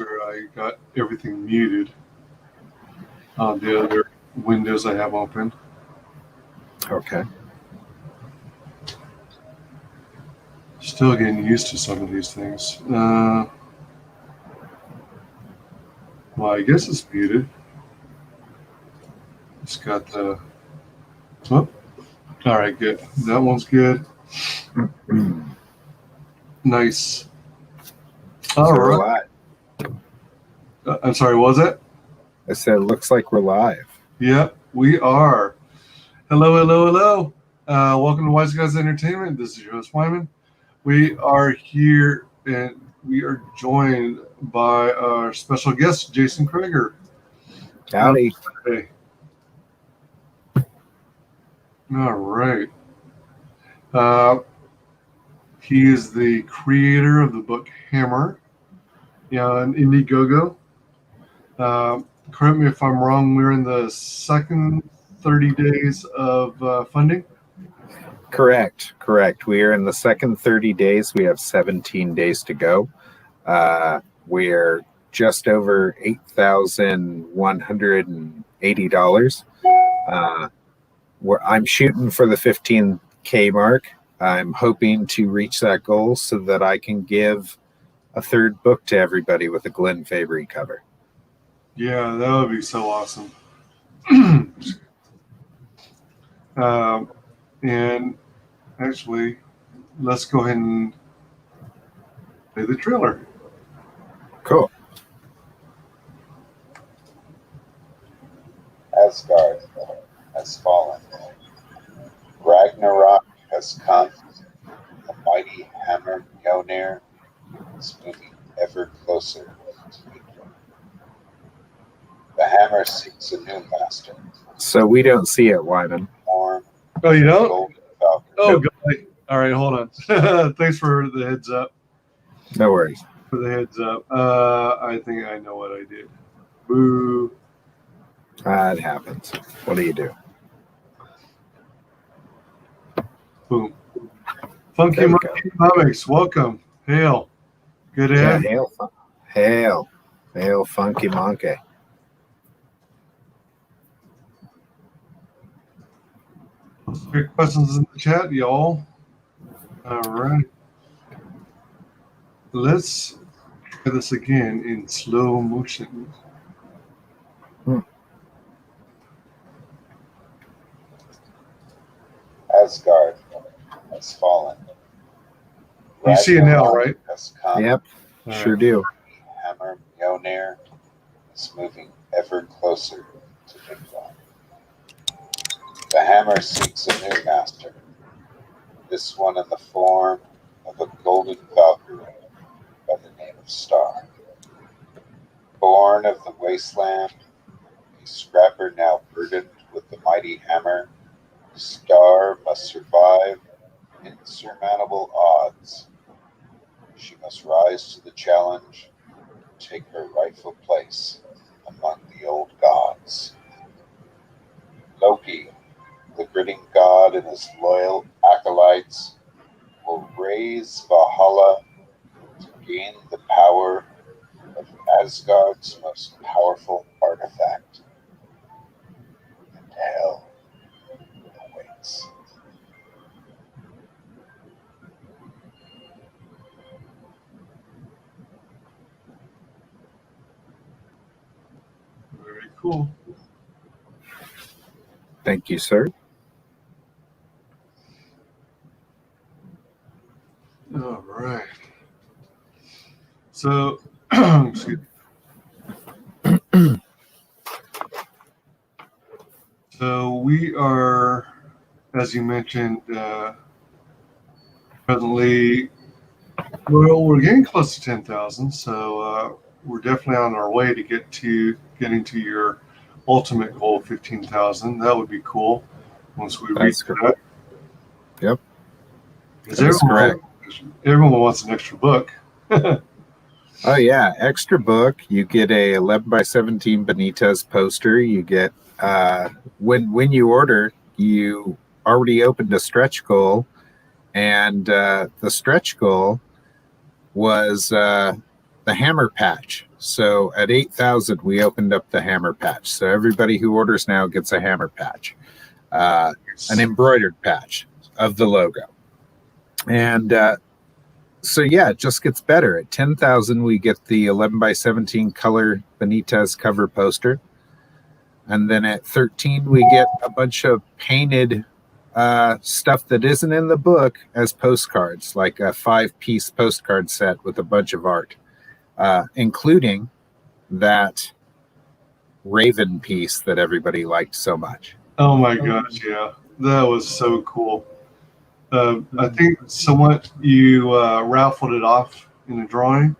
sure I got everything muted on the other windows I have open. Okay. Still getting used to some of these things. Well, I guess it's muted. It's got the... Oh, all right, good. That one's good. Nice. All So right. we're live. I'm sorry, what was that? I said, looks like we're live. Yeah, we are. Hello, hello, hello. Welcome to WyzGyz Entertainment. This is your host, Wyman. We are here and we are joined by our special guest, J.Crager. Howdy. Hey. All right. He is the creator of the book Hammer on Indiegogo. Correct me if I'm wrong, we're in the second 30 days of funding. Correct. We are in the second 30 days. We have 17 days to go. We're just over $8,180. I'm shooting for the 15K mark. I'm hoping to reach that goal so that I can give a third book to everybody with a Glenn Fabry cover. Yeah, that would be so awesome. And actually, let's go ahead and play the trailer. Cool. Asgard has fallen. Ragnarok has come. The mighty hammer Mjolnir is moving ever closer to Midgard. The hammer seeks a new master. So we don't see it, Wyman. Oh, you don't? Golden Falcon. Oh, golly. All right, hold on. Thanks for the heads up. No worries. I think I know what I did. Boo. It happens. What do you do? Boom. Funky There we Monkey Comics, welcome. Hail. Good Yeah, ad. hail, Funky Monkey. Quick questions in the chat, y'all. All right. Let's try this again in slow motion. Asgard has fallen. You see it now, right? Has come. Yep, All sure right. do. Hammer Mjolnir is moving ever closer to Midgard. The hammer seeks a new master. This one in the form of a golden Valkyrie by the name of Star. Born of the wasteland, a scrapper now burdened with the mighty hammer, Star must survive insurmountable odds. She must rise to the challenge, take her rightful place among the old gods. Loki, the gritting god, and his loyal acolytes will raise Valhalla to gain the power of Asgard's most powerful artifact. And hell awaits. Very cool. Thank you, sir. All right. So, excuse me. So we are, as you mentioned, presently, we're getting close to 10,000. So we're definitely on our way to getting to your ultimate goal of 15,000. That would be cool once we reach that. Yep. Because everyone wants an extra book. Oh yeah, extra book. You get a 11x17 Benitez poster. You get when you order, you already opened a stretch goal, and the stretch goal was the hammer patch. So at 8,000, we opened up the hammer patch. So everybody who orders now gets a hammer patch, an embroidered patch of the logo. And so, yeah, it just gets better. At 10,000, we get the 11 by 17 color Benitez cover poster. And then at 13, we get a bunch of painted stuff that isn't in the book as postcards, like a 5-piece postcard set with a bunch of art, including that Raven piece that everybody liked so much. Oh my gosh, yeah. That was so cool. I think somewhat you raffled it off in a drawing.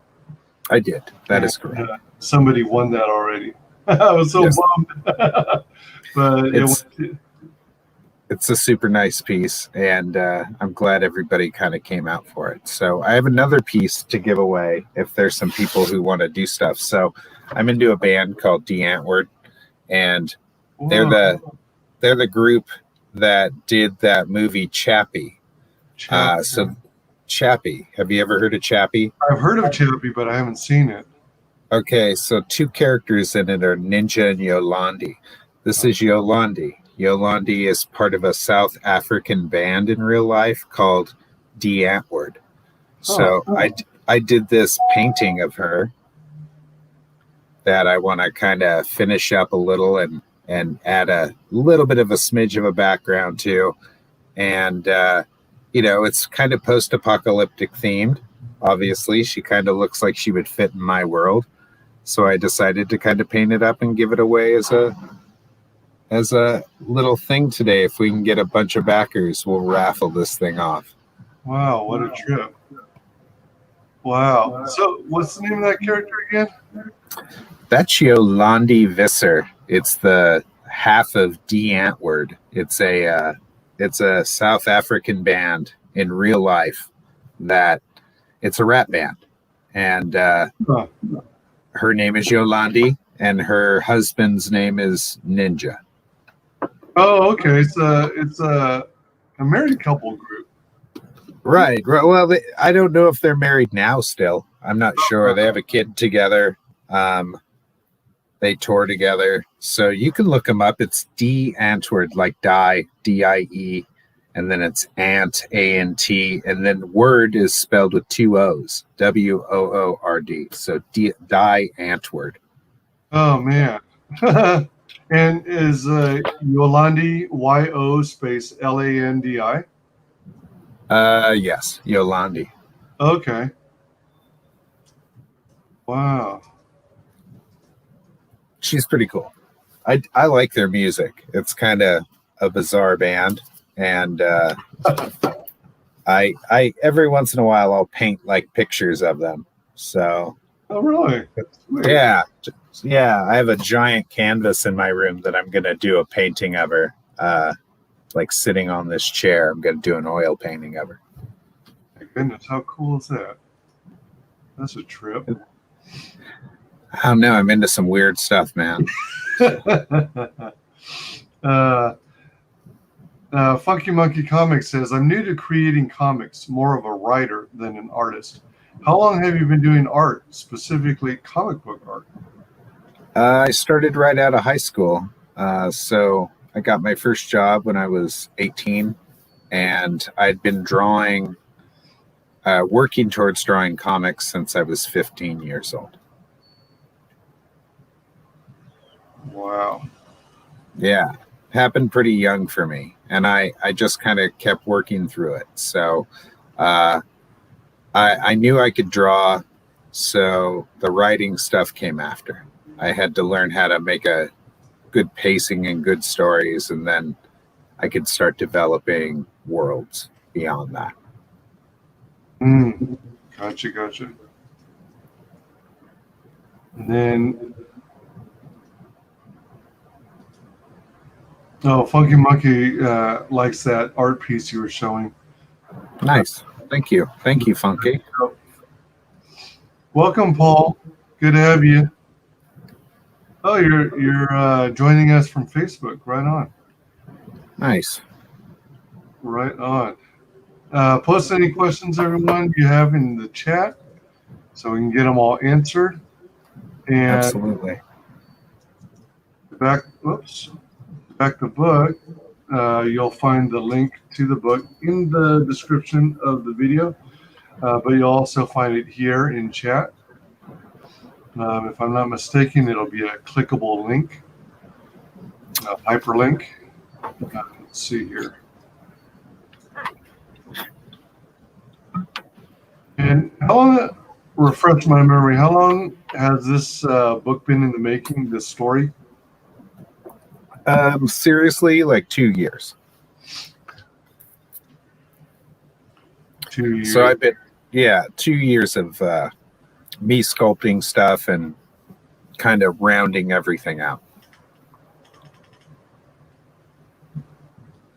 I did. That is correct. Somebody won that already. I was so bummed. But it's a super nice piece, and I'm glad everybody kind of came out for it. So I have another piece to give away if there's some people who want to do stuff. So I'm into a band called D. Antwoord, and they're the group that did that movie Chappie. So Chappie, have you ever heard of Chappie? I've heard of Chappie, but I haven't seen it. Okay, so 2 characters in it are Ninja and Yolandi. This is Yolandi. Yolandi is part of a South African band in real life called D. Antwoord. So I did this painting of her that I want to kind of finish up a little and add a little bit of a smidge of a background to. And, it's kind of post-apocalyptic themed. Obviously, she kind of looks like she would fit in my world. So I decided to kind of paint it up and give it away as a little thing today. If we can get a bunch of backers, we'll raffle this thing off. Wow, what a trip. Wow. So what's the name of that character again? That's Yolandi Visser. It's the half of D. Antwoord. It's a South African band in real life that it's a rap band. And her name is Yolandi, and her husband's name is Ninja. Oh, okay. It's a married couple group. Right. Well, I don't know if they're married now still. I'm not sure. They have a kid together. They tour together. So you can look them up. It's D. Antwoord, like die, D-I-E. And then it's Ant, A-N-T. And then word is spelled with 2 O's, W-O-O-R-D. So Die Antwoord. Oh, man. And is Yolandi, Y-O space L-A-N-D-I? Yes, Yolandi. Okay. Wow. She's pretty cool. I like their music. It's kind of a bizarre band, and I every once in a while I'll paint like pictures of them. So. Oh, really? Yeah. I have a giant canvas in my room that I'm gonna do a painting of her, like sitting on this chair. I'm gonna do an oil painting of her. My goodness, how cool is that? That's a trip. I don't know. I'm into some weird stuff, man. Funky Monkey Comics says, I'm new to creating comics, more of a writer than an artist. How long have you been doing art, specifically comic book art? I started right out of high school. So I got my first job when I was 18, and I'd been working towards drawing comics since I was 15 years old. Wow. Yeah, happened pretty young for me, and I just kind of kept working through it. So I knew I could draw, so the writing stuff came after. I had to learn how to make a good pacing and good stories, and then I could start developing worlds beyond that. Gotcha. And then, Funky Monkey likes that art piece you were showing. Nice. Thank you, Funky. Welcome, Paul. Good to have you. Oh, you're joining us from Facebook. Right on. Nice. Right on. Post any questions, everyone, you have in the chat. so we can get them all answered. And Absolutely. back the book. You'll find the link to the book in the description of the video, but you'll also find it here in chat. If I'm not mistaken, it'll be a clickable link, a hyperlink. Let's see here. And how long, refresh my memory, how long has this book been in the making, this story? Seriously, like 2 years. 2 years. So I've been, 2 years of me sculpting stuff and kind of rounding everything out.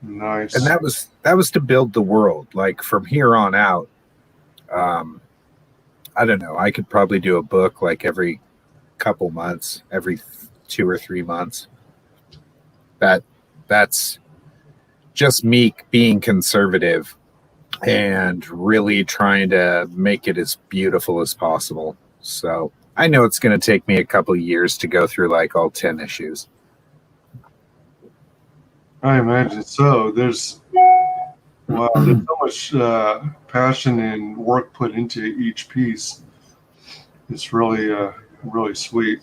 Nice. And that was to build the world. Like from here on out, I don't know. I could probably do a book like every couple months, every 2 or 3 months. That's just me being conservative and really trying to make it as beautiful as possible. So I know it's going to take me a couple of years to go through like all 10 issues. I imagine so. There's so much passion and work put into each piece. It's really, really sweet.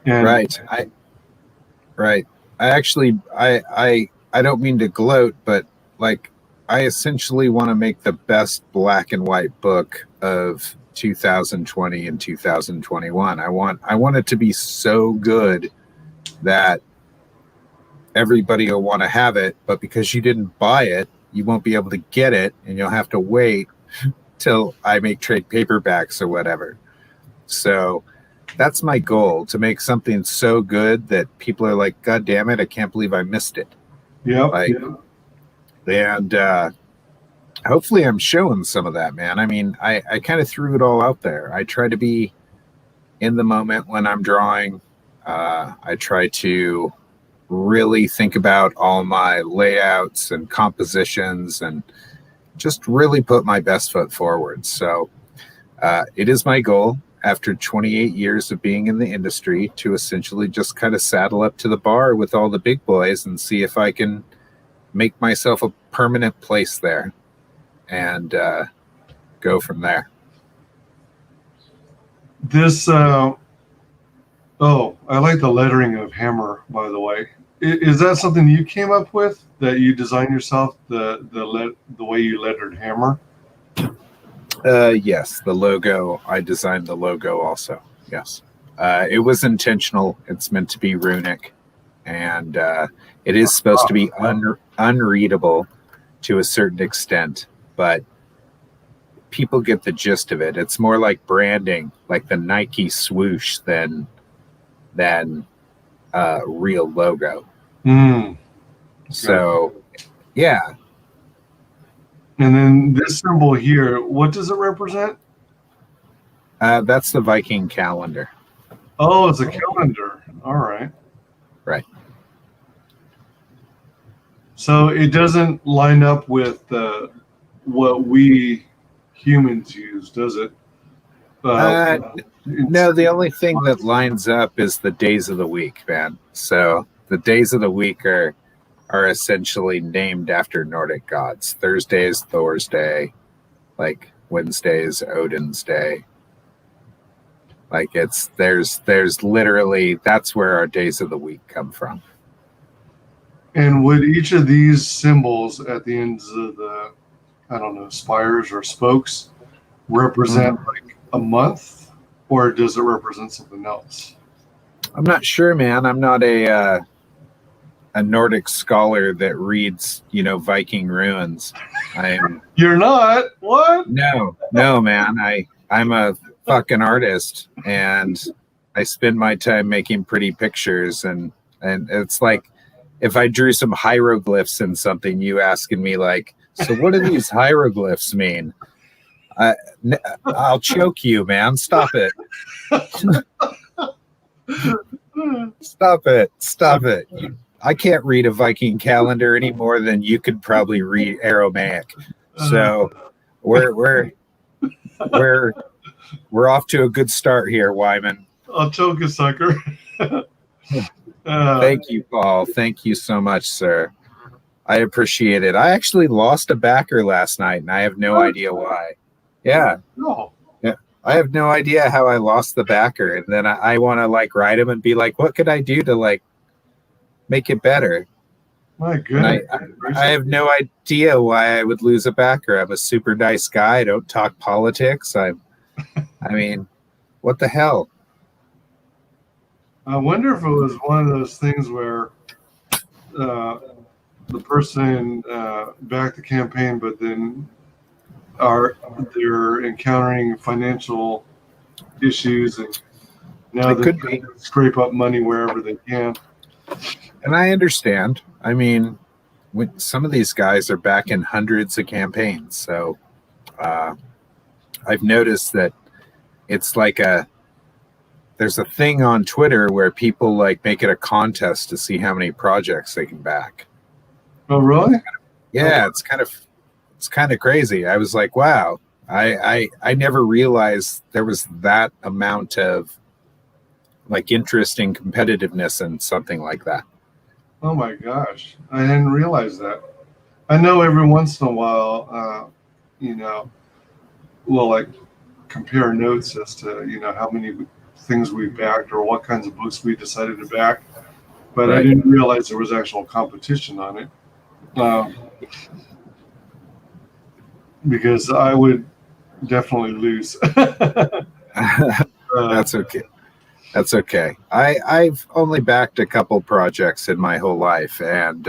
And Right. I actually, I don't mean to gloat, but like I essentially want to make the best black and white book of 2020 and 2021. I want it to be so good that everybody will want to have it, but because you didn't buy it, you won't be able to get it, and you'll have to wait till I make trade paperbacks or whatever. So that's my goal, to make something so good that people are like, God damn it, I can't believe I missed it. And hopefully I'm showing some of that, man. I mean, I kind of threw it all out there. I try to be in the moment when I'm drawing. I try to really think about all my layouts and compositions and just really put my best foot forward. So it is my goal, after 28 years of being in the industry, to essentially just kind of saddle up to the bar with all the big boys and see if I can make myself a permanent place there and go from there. This, I like the lettering of Hammer, by the way. Is that something you came up with, that you designed yourself, the way you lettered Hammer? Yes, the logo. I designed the logo also. Yes. It was intentional. It's meant to be runic, and it is supposed to be unreadable to a certain extent, but people get the gist of it. It's more like branding, like the Nike swoosh than real logo. Okay. So, yeah. And then this symbol here, what does it represent? That's the Viking calendar. Oh, it's a calendar. All right. Right. So it doesn't line up with what we humans use, does it? No, the only thing that lines up is the days of the week, man. So the days of the week are essentially named after Nordic gods. Thursday is Thor's day, like Wednesday is Odin's day. Like there's literally, that's where our days of the week come from. And would each of these symbols at the ends of the, I don't know, spires or spokes represent like a month, or does it represent something else? I'm not sure, man. I'm not a Nordic scholar that reads, Viking runes. You're not? What? No, man. I'm a fucking artist, and I spend my time making pretty pictures, and it's like if I drew some hieroglyphs in something, you asking me like, so what do these hieroglyphs mean? I'll choke you, man. Stop it. Stop it. I can't read a Viking calendar any more than you could probably read Aramaic. So we're We're off to a good start here, Wyman. I'll choke a sucker. Thank you, Paul. Thank you so much, sir. I appreciate it. I actually lost a backer last night, and I have no idea why. Yeah. No. Yeah. I have no idea how I lost the backer. And then I want to like write him and be like, what could I do to like make it better? My goodness. I have no idea why I would lose a backer. I'm a super nice guy. I don't talk politics. I mean, what the hell? I wonder if it was one of those things where the person backed the campaign, but then they're encountering financial issues, and now they're trying to scrape up money wherever they can. And I understand. I mean, some of these guys are back in hundreds of campaigns, so I've noticed that it's like there's a thing on Twitter where people like make it a contest to see how many projects they can back. Oh, really? Yeah, it's kind of crazy. I was like, wow, I never realized there was that amount of like interest and competitiveness in something like that. Oh my gosh, I didn't realize that. I know every once in a while, we'll like compare notes as to how many things we backed or what kinds of books we decided to back, but right. I didn't realize there was actual competition on it. Because I would definitely lose. That's okay. That's okay. I've only backed a couple projects in my whole life, and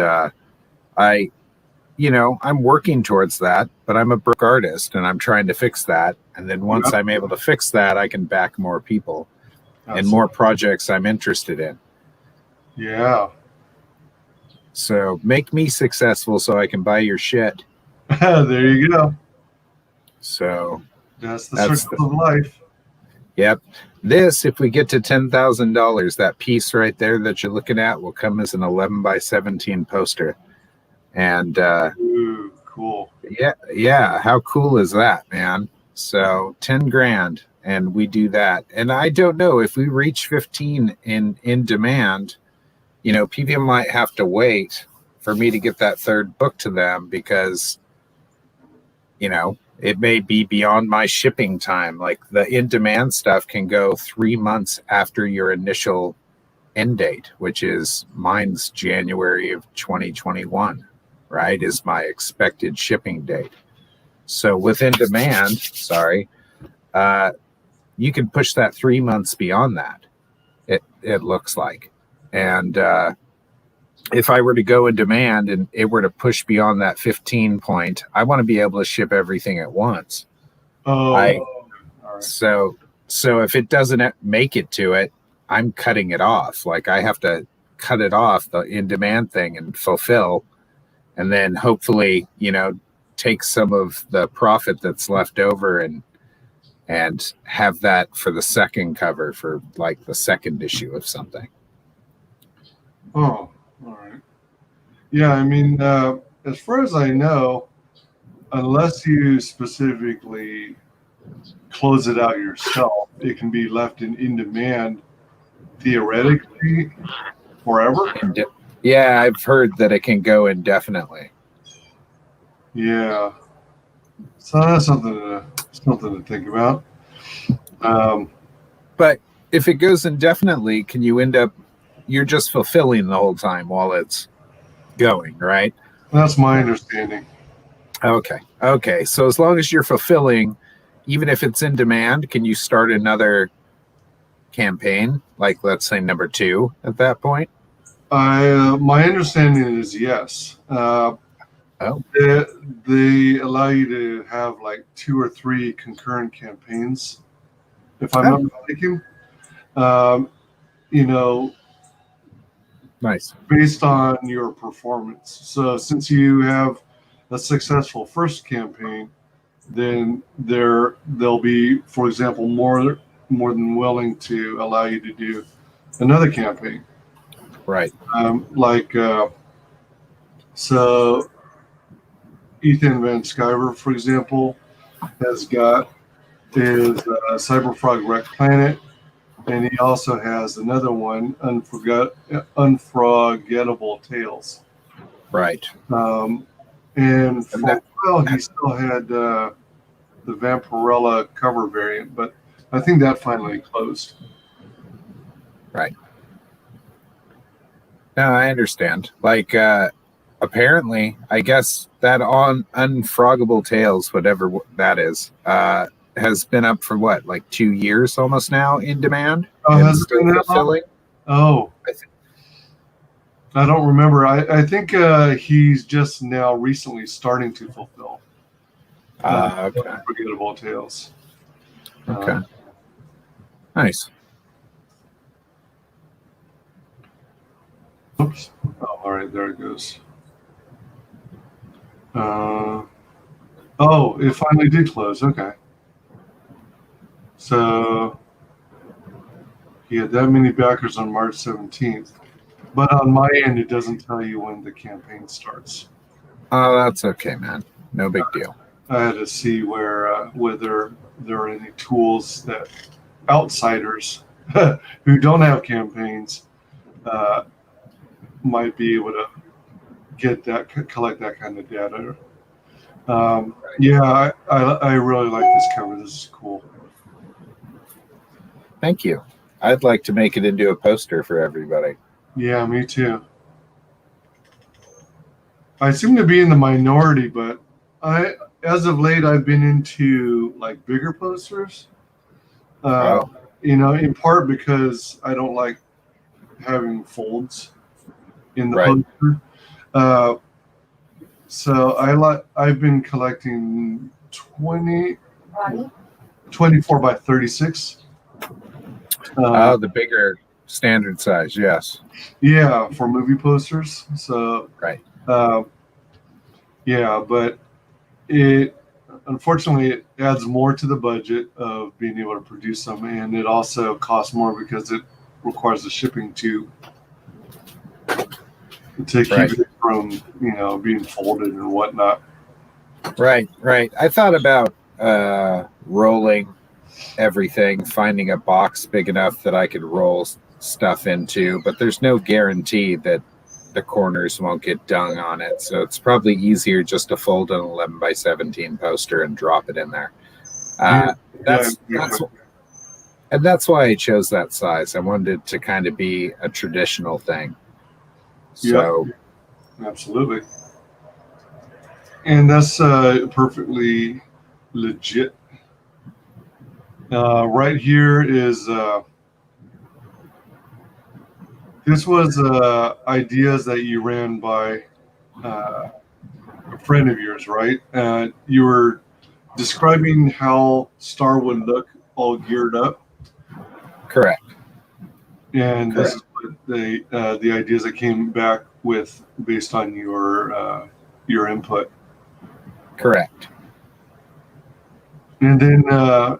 I'm working towards that, but I'm a broke artist and I'm trying to fix that. And then once I'm able to fix that, I can back more people and more projects I'm interested in. Yeah. So make me successful so I can buy your shit. There you go. So that's the circle of life. Yep. This, if we get to $10,000, that piece right there that you're looking at will come as an 11x17 poster. And ooh, cool. Yeah. How cool is that, man? So 10 grand, and we do that. And I don't know if we reach 15 in demand. People might have to wait for me to get that third book to them because, it may be beyond my shipping time. Like the in-demand stuff can go 3 months after your initial end date, which is mine's January of 2021, right, is my expected shipping date. So with in-demand, you can push that 3 months beyond that, it looks like. And if I were to go in demand and it were to push beyond that 15 point, I want to be able to ship everything at once. Oh, all right. So if it doesn't make it to it, I'm cutting it off. Like I have to cut it off, the in demand thing, and fulfill, and then hopefully, take some of the profit that's left over and have that for the second cover for like the second issue of something. Oh, all right. Yeah, I mean, as far as I know, unless you specifically close it out yourself, it can be left in demand theoretically forever. Yeah, I've heard that it can go indefinitely. Yeah, so that's something to think about. But if it goes indefinitely, can you end up? You're just fulfilling the whole time while it's going, right? That's my understanding. Okay. So as long as you're fulfilling, even if it's in demand, can you start another campaign? Like, let's say number 2 at that point? My understanding is yes. They allow you to have like 2 or 3 concurrent campaigns, if I'm not mistaken. Nice. Based on your performance. So since you have a successful first campaign, then they'll be, for example, more than willing to allow you to do another campaign. Right. So Ethan Van Sciver, for example, has got is Cyberfrog Wreck Planet, and he also has another one, Unforgettable Tales. Right. And for a while, he still had the Vampirella cover variant, but I think that finally closed. Right. No, I understand. Like, apparently, I guess that on Unfroggable Tales, whatever that is, has been up for what, like 2 years almost now in demand? Oh, and has it been that long? Oh, I don't remember. I think he's just now recently starting to fulfill okay. Unforgettable Tales. Okay. Nice. Oops. Oh, all right, there it goes. Oh, it finally did close. Okay. So he had that many backers on March 17th. But on my end, it doesn't tell you when the campaign starts. Oh, that's okay, man. No big deal. I had to see whether there are any tools that outsiders who don't have campaigns might be able to collect that kind of data. Yeah, I really like this cover. This is cool. Thank you. I'd like to make it into a poster for everybody. Yeah, me too. I seem to be in the minority, but as of late, I've been into like bigger posters. In part because I don't like having folds in the poster. So I've been collecting 24 by 36. The bigger standard size, yes. Yeah, for movie posters. So right. Yeah, but it adds more to the budget of being able to produce them, and it also costs more because it requires the shipping to keep it from being folded and whatnot. Right. I thought about rolling everything, finding a box big enough that I could roll stuff into, but there's no guarantee that the corners won't get dung on it, so it's probably easier just to fold an 11 by 17 poster and drop it in there. That's why I chose that size. I wanted it to kind of be a traditional thing. So, absolutely, and that's perfectly legit. Right here is this was ideas that you ran by a friend of yours, right? You were describing how Star would look all geared up. Correct. And this is what the ideas that came back with based on your input. Correct. And then,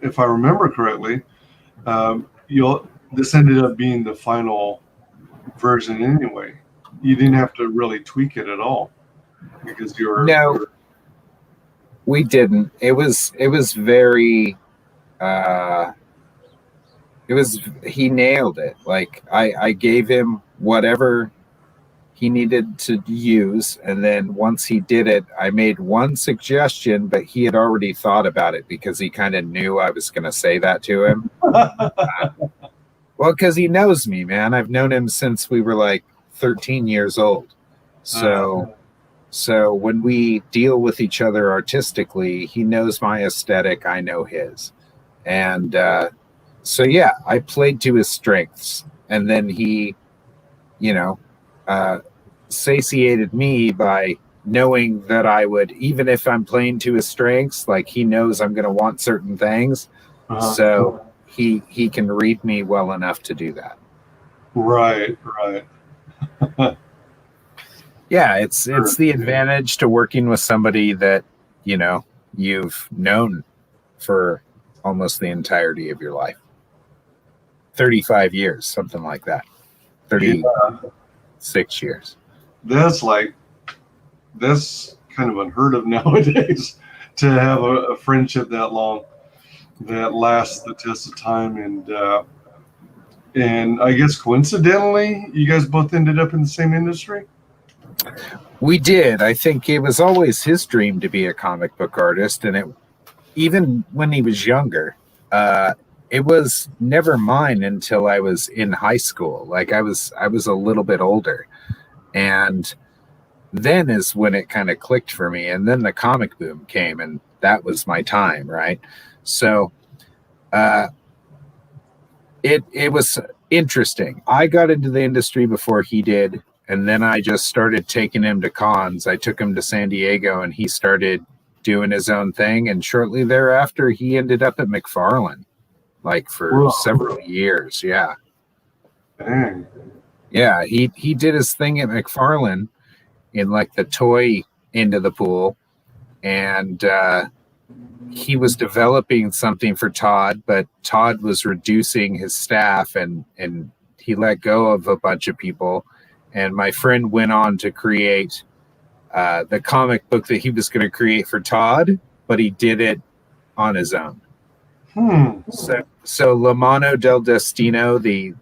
if I remember correctly, this ended up being the final version anyway. You didn't have to really tweak it at all because we didn't. It was very he nailed it. Like I gave him whatever he needed to use, and then once he did it, I made one suggestion, but he had already thought about it because he kind of knew I was going to say that to him. Well, because he knows me, man. I've known him since we were like 13 years old. So when we deal with each other artistically, he knows my aesthetic, I know his. And so, yeah, I played to his strengths. And then he, satiated me by knowing that I would, even if I'm playing to his strengths, like he knows I'm going to want certain things. So he can read me well enough to do that. Right. Yeah, it's the advantage to working with somebody that, you've known for almost the entirety of your life. 35 years, something like that. 36 years. That's kind of unheard of nowadays to have a friendship that long. that lasts the test of time, and I guess coincidentally, you guys both ended up in the same industry. We did. I think it was always his dream to be a comic book artist, and even when he was younger, it was never mine until I was in high school. Like I was a little bit older, and then is when it kind of clicked for me. And then the comic boom came, and that was my time, right? So, it was interesting. I got into the industry before he did, and then I just started taking him to cons. I took him to San Diego, and he started doing his own thing. And shortly thereafter, he ended up at McFarlane, like for several years. Yeah. Dang. Yeah, he did his thing at McFarlane in like the toy end of the pool, and he was developing something for Todd, but Todd was reducing his staff, and he let go of a bunch of people. And my friend went on to create the comic book that he was going to create for Todd, but he did it on his own. So La Mano del Destino, the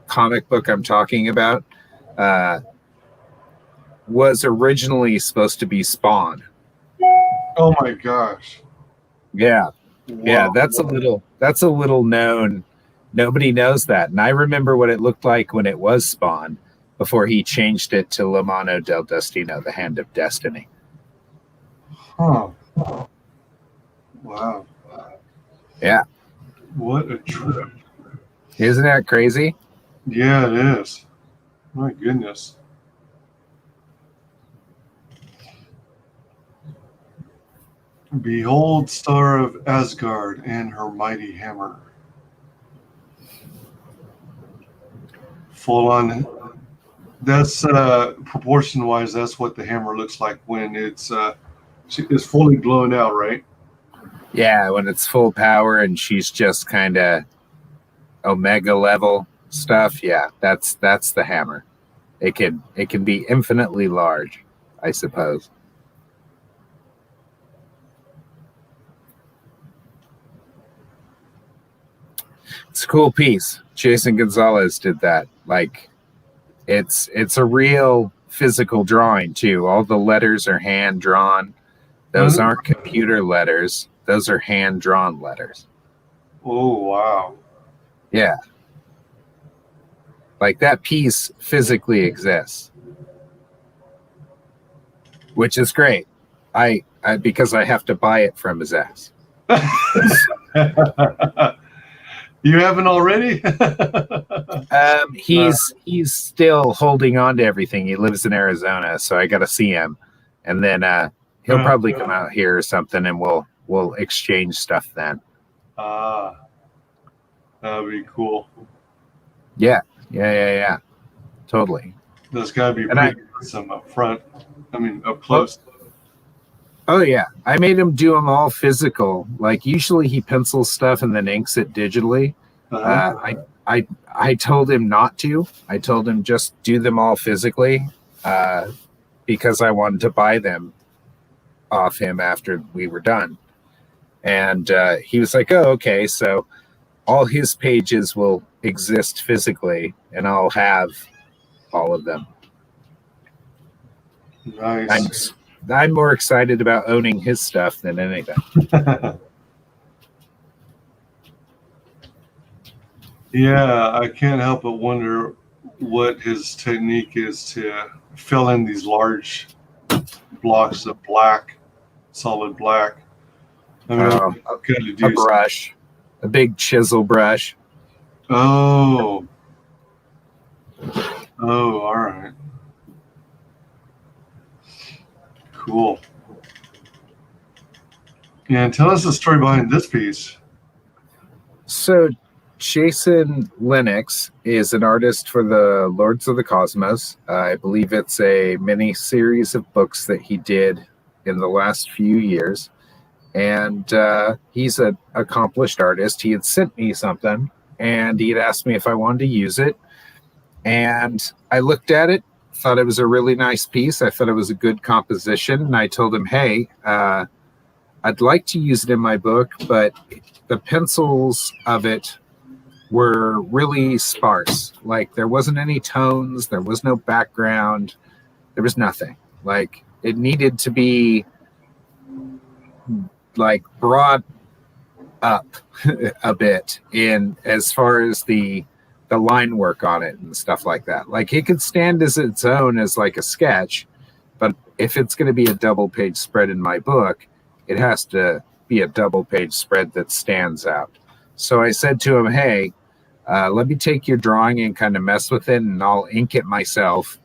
comic book I'm talking about, was originally supposed to be Spawn. Oh my gosh. Yeah. Wow. Yeah, that's a little known. Nobody knows that. And I remember what it looked like when it was Spawn before he changed it to La Mano del Destino, the Hand of Destiny. Huh. Wow. Yeah. What a trip. Isn't that crazy? Yeah, it is. My goodness. Behold, star of Asgard and her mighty hammer. Full on. That's proportion wise, that's what the hammer looks like when it's fully blown out, right? Yeah, when it's full power and she's just kind of Omega level stuff. Yeah, that's the hammer. It can be infinitely large, I suppose. It's a cool piece. Jason Gonzalez did that. Like, it's a real physical drawing too. All the letters are hand drawn. Those aren't computer letters. Those are hand drawn letters. Oh wow! Yeah, like that piece physically exists, which is great. I because I have to buy it from his ass. You haven't already? He's still holding on to everything. He lives in Arizona, so I got to see him, and then he'll probably come out here or something, and we'll exchange stuff then. That'd be cool. Yeah, totally. That's gotta be pretty awesome up front. I mean, up close. Oh yeah, I made him do them all physical. Like usually he pencils stuff and then inks it digitally. I told him not to. I told him just do them all physically because I wanted to buy them off him after we were done. And he was like, "Oh, okay." So all his pages will exist physically, and I'll have all of them. Nice. I'm more excited about owning his stuff than anything. Yeah, I can't help but wonder what his technique is to fill in these large blocks of black, solid black. I mean, I've got to do a brush, a big chisel brush. Oh, all right. Cool. Yeah, tell us the story behind this piece. So, Jason Lennox is an artist for the Lords of the Cosmos. I believe it's a mini series of books that he did in the last few years. And he's an accomplished artist. He had sent me something, and he had asked me if I wanted to use it. And I looked at it, thought it was a really nice piece. I thought it was a good composition. And I told him, hey, I'd like to use it in my book, but the pencils of it were really sparse. Like there wasn't any tones, there was no background, there was nothing. Like it needed to be like brought up a bit in as far as the line work on it and stuff like that. Like it could stand as its own as like a sketch, but if it's going to be a double page spread in my book, it has to be a double page spread that stands out. So I said to him, hey, let me take your drawing and kind of mess with it, and I'll ink it myself.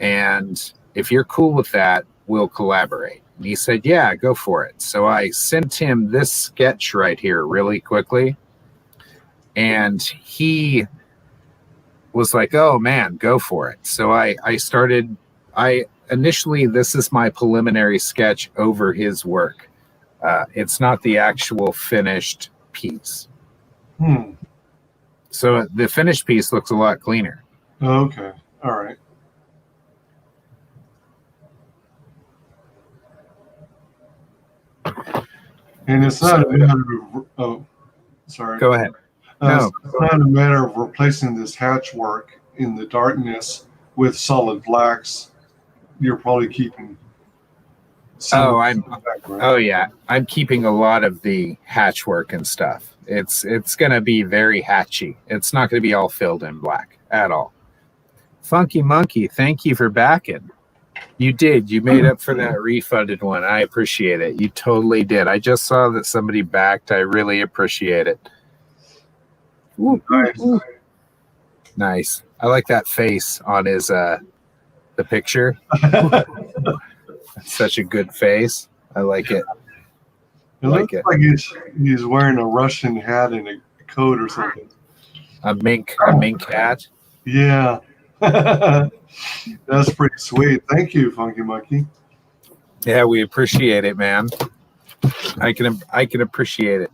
And if you're cool with that, we'll collaborate. And he said, yeah, go for it. So I sent him this sketch right here really quickly. And he was like, oh man, go for it. So I initially, this is my preliminary sketch over his work. It's not the actual finished piece. So the finished piece looks a lot cleaner. Okay. All right. And it's not a matter of, oh, sorry. Go ahead. No. It's not a matter of replacing this hatch work in the darkness with solid blacks. You're probably keeping. Oh yeah, I'm keeping a lot of the hatch work and stuff. It's going to be very hatchy. It's not going to be all filled in black at all. Funky Monkey, thank you for backing. You did. You made up for that refunded one. I appreciate it. You totally did. I just saw that somebody backed. I really appreciate it. Ooh, nice. Ooh. Nice. I like that face on his the picture. Such a good face. I like it. It looks like he's wearing a Russian hat and a coat or something. A mink hat. Yeah. That's pretty sweet. Thank you, Funky Monkey. Yeah, we appreciate it, man. I can appreciate it.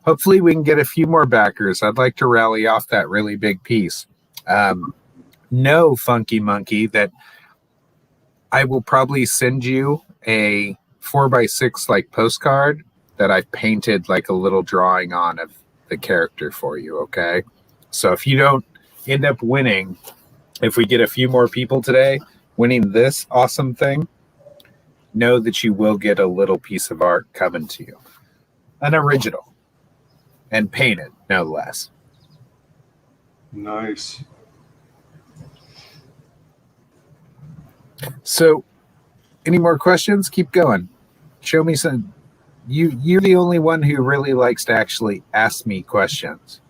Hopefully we can get a few more backers. I'd like to rally off that really big piece. No, Funky Monkey, that I will probably send you a 4x6 like postcard that I've painted like a little drawing on of the character for you, okay? So if you don't end up winning, if we get a few more people today winning this awesome thing, know that you will get a little piece of art coming to you. An original. And painted, no less. Nice. So, any more questions? Keep going. Show me some. You're the only one who really likes to actually ask me questions.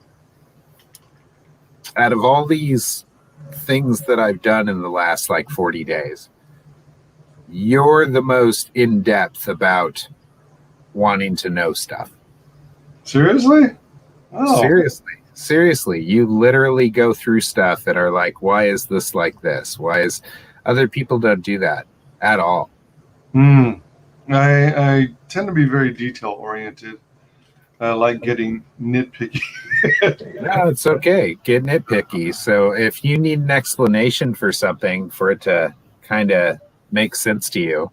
Out of all these things that I've done in the last like 40 days, you're the most in-depth about wanting to know stuff. Seriously? Oh. Seriously. You literally go through stuff that are like, why is this like this? Why is other people don't do that at all? I tend to be very detail oriented. I like getting nitpicky. No, it's okay. Get nitpicky. So if you need an explanation for something for it to kind of make sense to you,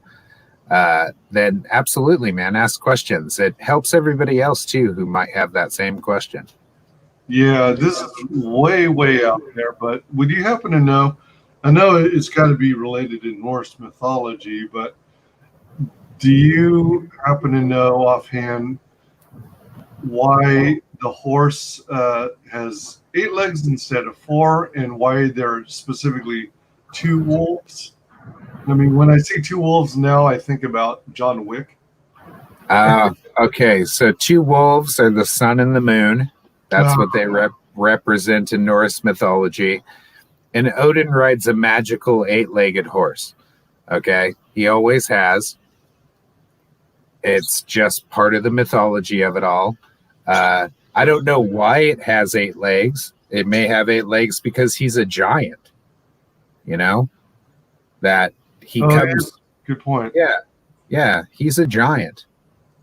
then absolutely, man, ask questions. It helps everybody else too who might have that same question. Yeah, this is way out there, but would you happen to know, I know it's got to be related to Norse mythology, but do you happen to know offhand why the horse has 8 legs instead of 4, and why there are specifically 2 wolves? I mean, when I see 2 wolves now, I think about John Wick. Okay, so 2 wolves are the sun and the moon. That's what they represent in Norse mythology. And Odin rides a magical 8-legged horse. Okay, he always has. It's just part of the mythology of it all. I don't know why it has 8 legs. It may have 8 legs because he's a giant. You know, that he comes. Yeah. Good point. Yeah, he's a giant.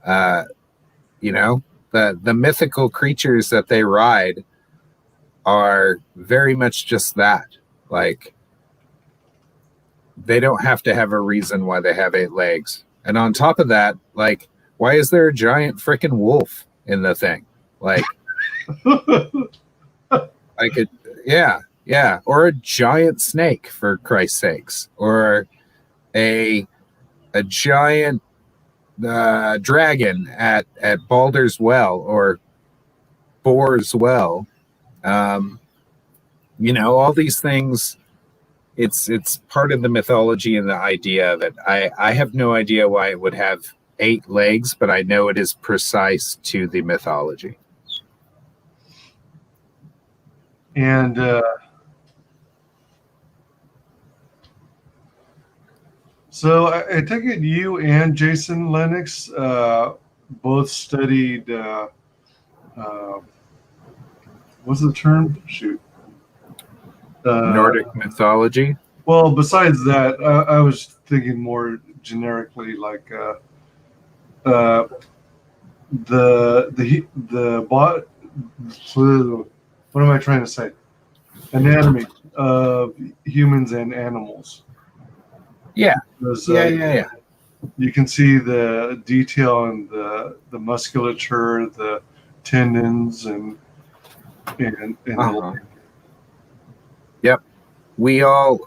You know, the mythical creatures that they ride are very much just that. Like, they don't have to have a reason why they have 8 legs And on top of that, like, why is there a giant freaking wolf in the thing? Like, yeah, or a giant snake, for Christ's sakes, or a giant dragon at Baldur's Well or Boar's Well. All these things. It's part of the mythology and the idea of it. I have no idea why it would have 8 legs, but I know it is precise to the mythology. And so I take it you and Jason Lennox both studied, what's the term? Shoot. Nordic mythology. Well, besides that, I was thinking more generically, like the bot. What am I trying to say? Anatomy of humans and animals. Yeah. Yeah. You can see the detail in the musculature, the tendons, and Yep.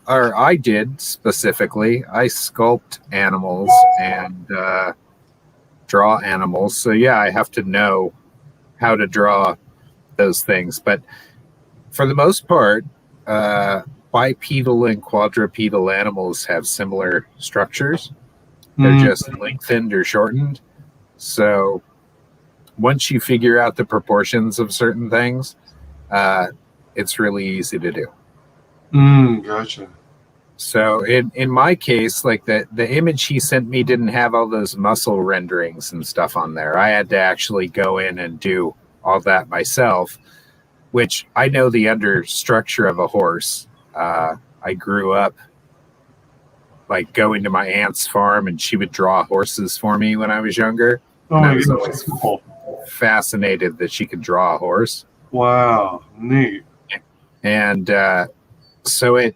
I did specifically. I sculpt animals and draw animals. So yeah, I have to know how to draw those things. But for the most part, bipedal and quadrupedal animals have similar structures. They're just lengthened or shortened. So once you figure out the proportions of certain things, it's really easy to do. Gotcha. So in my case, like the image he sent me didn't have all those muscle renderings and stuff on there. I had to actually go in and do all that myself, which I know the understructure of a horse. I grew up like going to my aunt's farm, and she would draw horses for me when I was younger. Oh, I was always fascinated that she could draw a horse. Wow, neat. And so I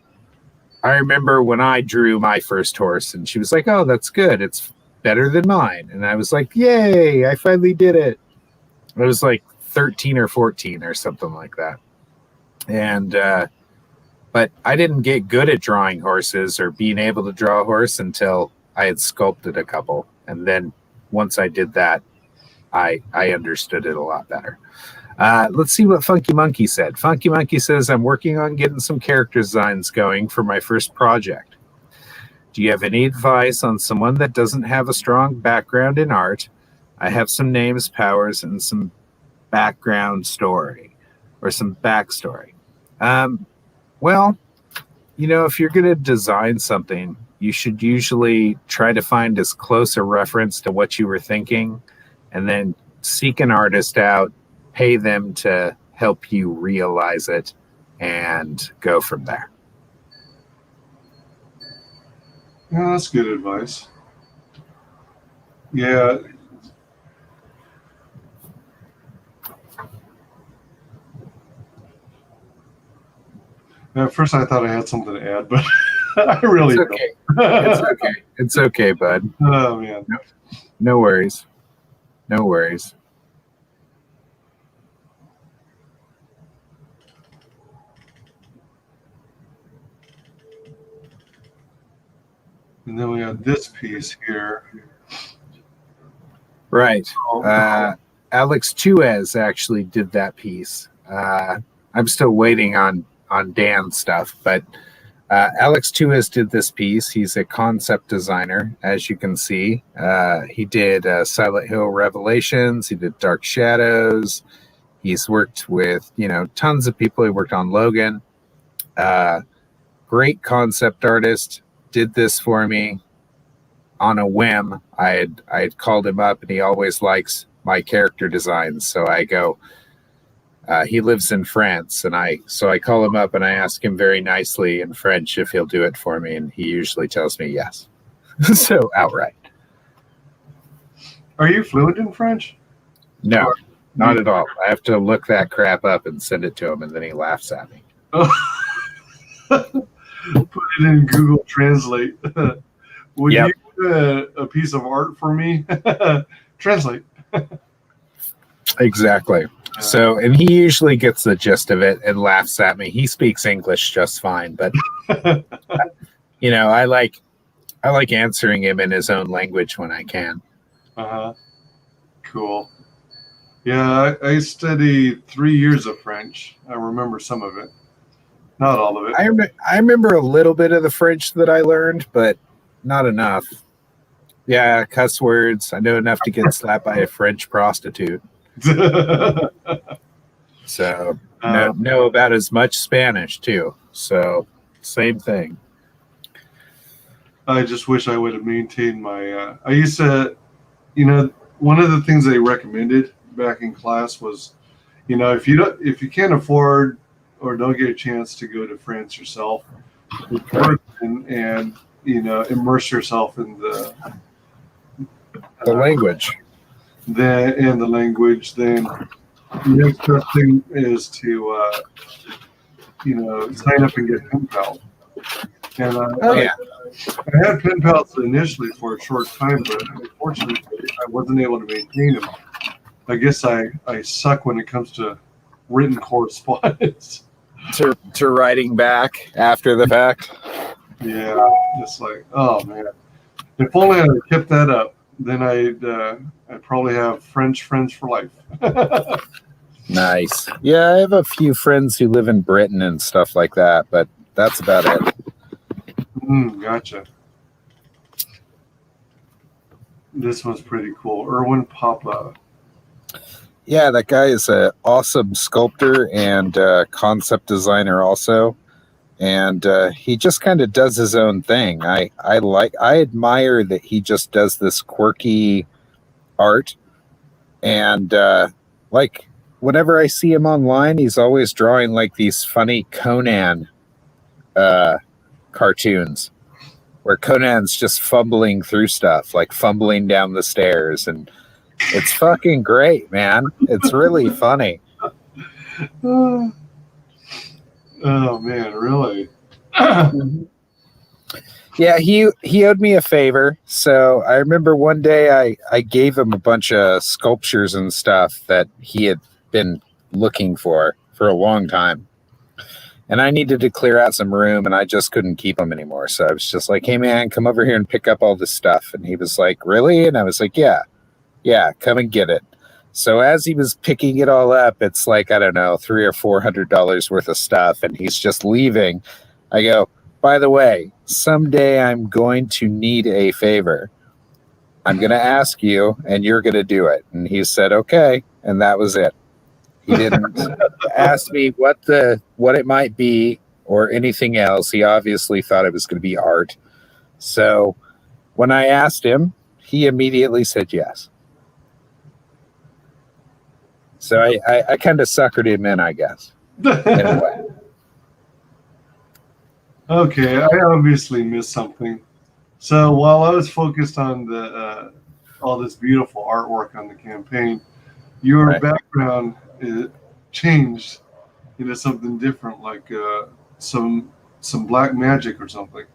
remember when I drew my first horse, and she was like, "Oh, that's good. It's better than mine." And I was like, "Yay, I finally did it." I was like 13 or 14 or something like that. And but I didn't get good at drawing horses or being able to draw a horse until I had sculpted a couple. And then once I did that, I understood it a lot better. Let's see what Funky Monkey said. Funky Monkey says, "I'm working on getting some character designs going for my first project. Do you have any advice on someone that doesn't have a strong background in art? I have some names, powers, and some background story or some backstory." Well, if you're going to design something, you should usually try to find as close a reference to what you were thinking, and then seek an artist out, pay them to help you realize it, and go from there. Yeah, that's good advice. Yeah. At first, I thought I had something to add, but I really don't. It's okay. It's okay, bud. Oh, man. No worries. No worries. And then we have this piece here. Right. Alex Tuez actually did that piece. I'm still waiting on Dan's stuff, but Alex Tuez did this piece. He's a concept designer, as you can see. He did Silent Hill Revelations. He did Dark Shadows. He's worked with, tons of people. He worked on Logan. Great concept artist. Did this for me on a whim. I had called him up, and he always likes my character designs. So I go, he lives in France, and I call him up and I ask him very nicely in French if he'll do it for me, and he usually tells me yes. So outright. Are you fluent in French? No, not at all. I have to look that crap up and send it to him, and then he laughs at me. Put it in Google Translate. Would a piece of art for me, translate. Exactly. So, and he usually gets the gist of it and laughs at me. He speaks English just fine, but you know, I like answering him in his own language when I can. Cool. Yeah, I studied 3 years of French. I remember some of it, not all of it. I remember a little bit of the French that I learned, but not enough. Yeah, cuss words. I know enough to get slapped by a French prostitute. So know about as much Spanish too. So same thing. I just wish I would have maintained my. I used to, you know, one of the things they recommended back in class was, you know, if you can't afford or don't get a chance to go to France yourself, and you know, immerse yourself in the language. Then the next best thing is to you know, sign up and get pen pals. And I had pen pals initially for a short time, but unfortunately I wasn't able to maintain them. I guess I suck when it comes to written correspondence. To writing back after the fact. Yeah, just like, oh man, if only I kept that up, then I'd probably have French friends for life. Nice. Yeah, I have a few friends who live in Britain and stuff like that, but that's about it. Gotcha. This one's pretty cool. Erwin Papa. Yeah, that guy is an awesome sculptor and concept designer also. And he just kind of does his own thing. I admire that he just does this quirky art. And like whenever I see him online, he's always drawing like these funny Conan cartoons where Conan's just fumbling through stuff, like fumbling down the stairs, and it's fucking great, man. It's really funny. Oh man, really? Yeah, he owed me a favor. So I remember one day I gave him a bunch of sculptures and stuff that he had been looking for a long time. And I needed to clear out some room, and I just couldn't keep them anymore. So I was just like, hey, man, come over here and pick up all this stuff. And he was like, really? And I was like, yeah, come and get it. So as he was picking it all up, it's like, I don't know, $300 or $400 worth of stuff. And he's just leaving. I go, by the way, someday I'm going to need a favor. I'm going to ask you, and you're going to do it. And he said, okay. And that was it. He didn't ask me what it might be or anything else. He obviously thought it was going to be art. So when I asked him, he immediately said yes. So I kind of suckered him in, I guess, in a way. Okay, I obviously missed something. So while I was focused on the all this beautiful artwork on the campaign, your background changed into something different, like some black magic or something.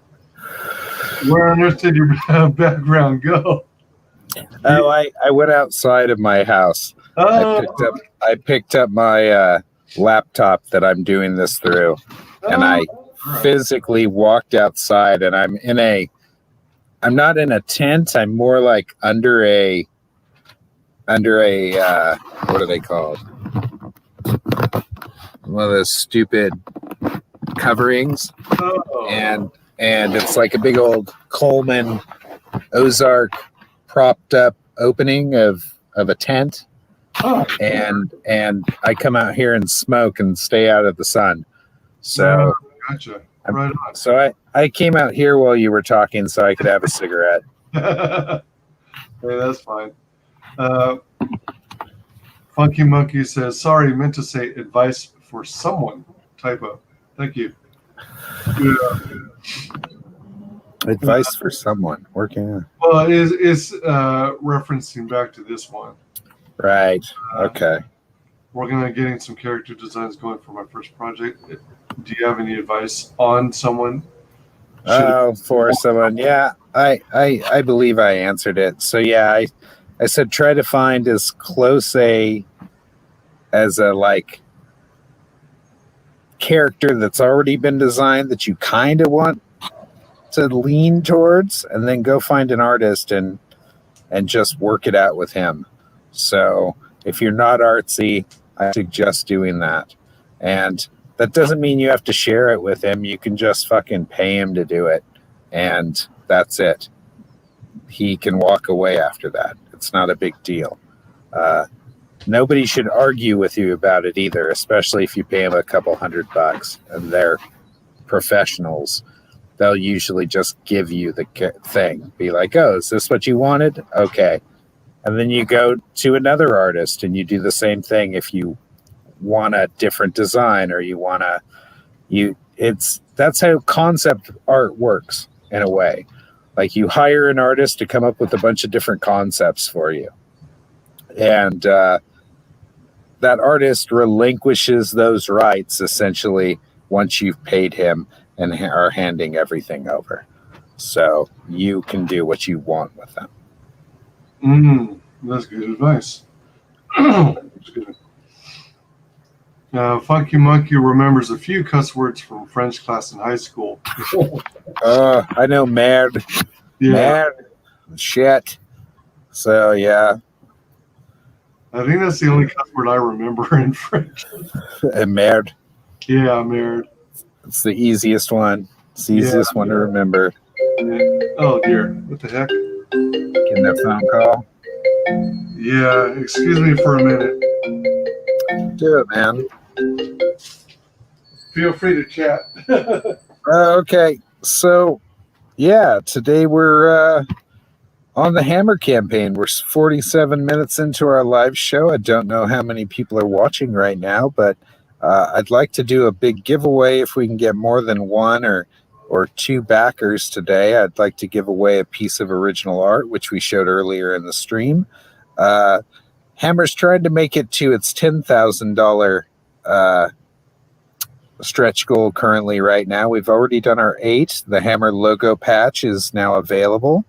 Where on earth did your background go? Oh, I went outside of my house. Oh. I picked up my laptop that I'm doing this through, and I physically walked outside, and I'm not in a tent. I'm more like under a what are they called? One of those stupid coverings. Oh. And it's like a big old Coleman Ozark propped up opening of a tent. Oh. And I come out here and smoke and stay out of the sun. So gotcha. Right on. So I came out here while you were talking so I could have a cigarette. Hey, that's fine. Funky Monkey says, sorry, meant to say advice for someone. Typo. Thank you. Yeah. Advice for someone. Working. Well, it's referencing back to this one. Right. Okay. We're going to getting some character designs going for my first project. Do you have any advice on someone? For someone, yeah. I believe I answered it. So yeah, I said try to find as close as a like character that's already been designed that you kind of want to lean towards, and then go find an artist and just work it out with him. So if you're not artsy, I suggest doing that. And that doesn't mean you have to share it with him. You can just fucking pay him to do it, and that's it. He can walk away after that. It's not a big deal. Nobody should argue with you about it either, especially if you pay them a couple $100 and they're professionals. They'll usually just give you the thing. Be like, oh, is this what you wanted? Okay. And then you go to another artist and you do the same thing if you want a different design or you want to, that's how concept art works in a way. Like you hire an artist to come up with a bunch of different concepts for you. And that artist relinquishes those rights essentially once you've paid him and are handing everything over. So you can do what you want with them. That's good advice. That's good. Funky Monkey remembers a few cuss words from French class in high school. I know merde. Yeah. Merde. Shit. So, yeah. I think that's the only cuss word I remember in French. Merde. Yeah, merde. It's the easiest one. It's the easiest one to remember. Oh, dear. What the heck? Getting that phone call. Yeah, excuse me for a minute. Do it, man. Feel free to chat. Okay. So, yeah, today we're on the Hammer campaign. We're 47 minutes into our live show. I don't know how many people are watching right now, but I'd like to do a big giveaway if we can get more than one or two backers today. I'd like to give away a piece of original art, which we showed earlier in the stream. Hammer's trying to make it to its $10,000 stretch goal currently right now. We've already done our 8. The Hammer logo patch is now available.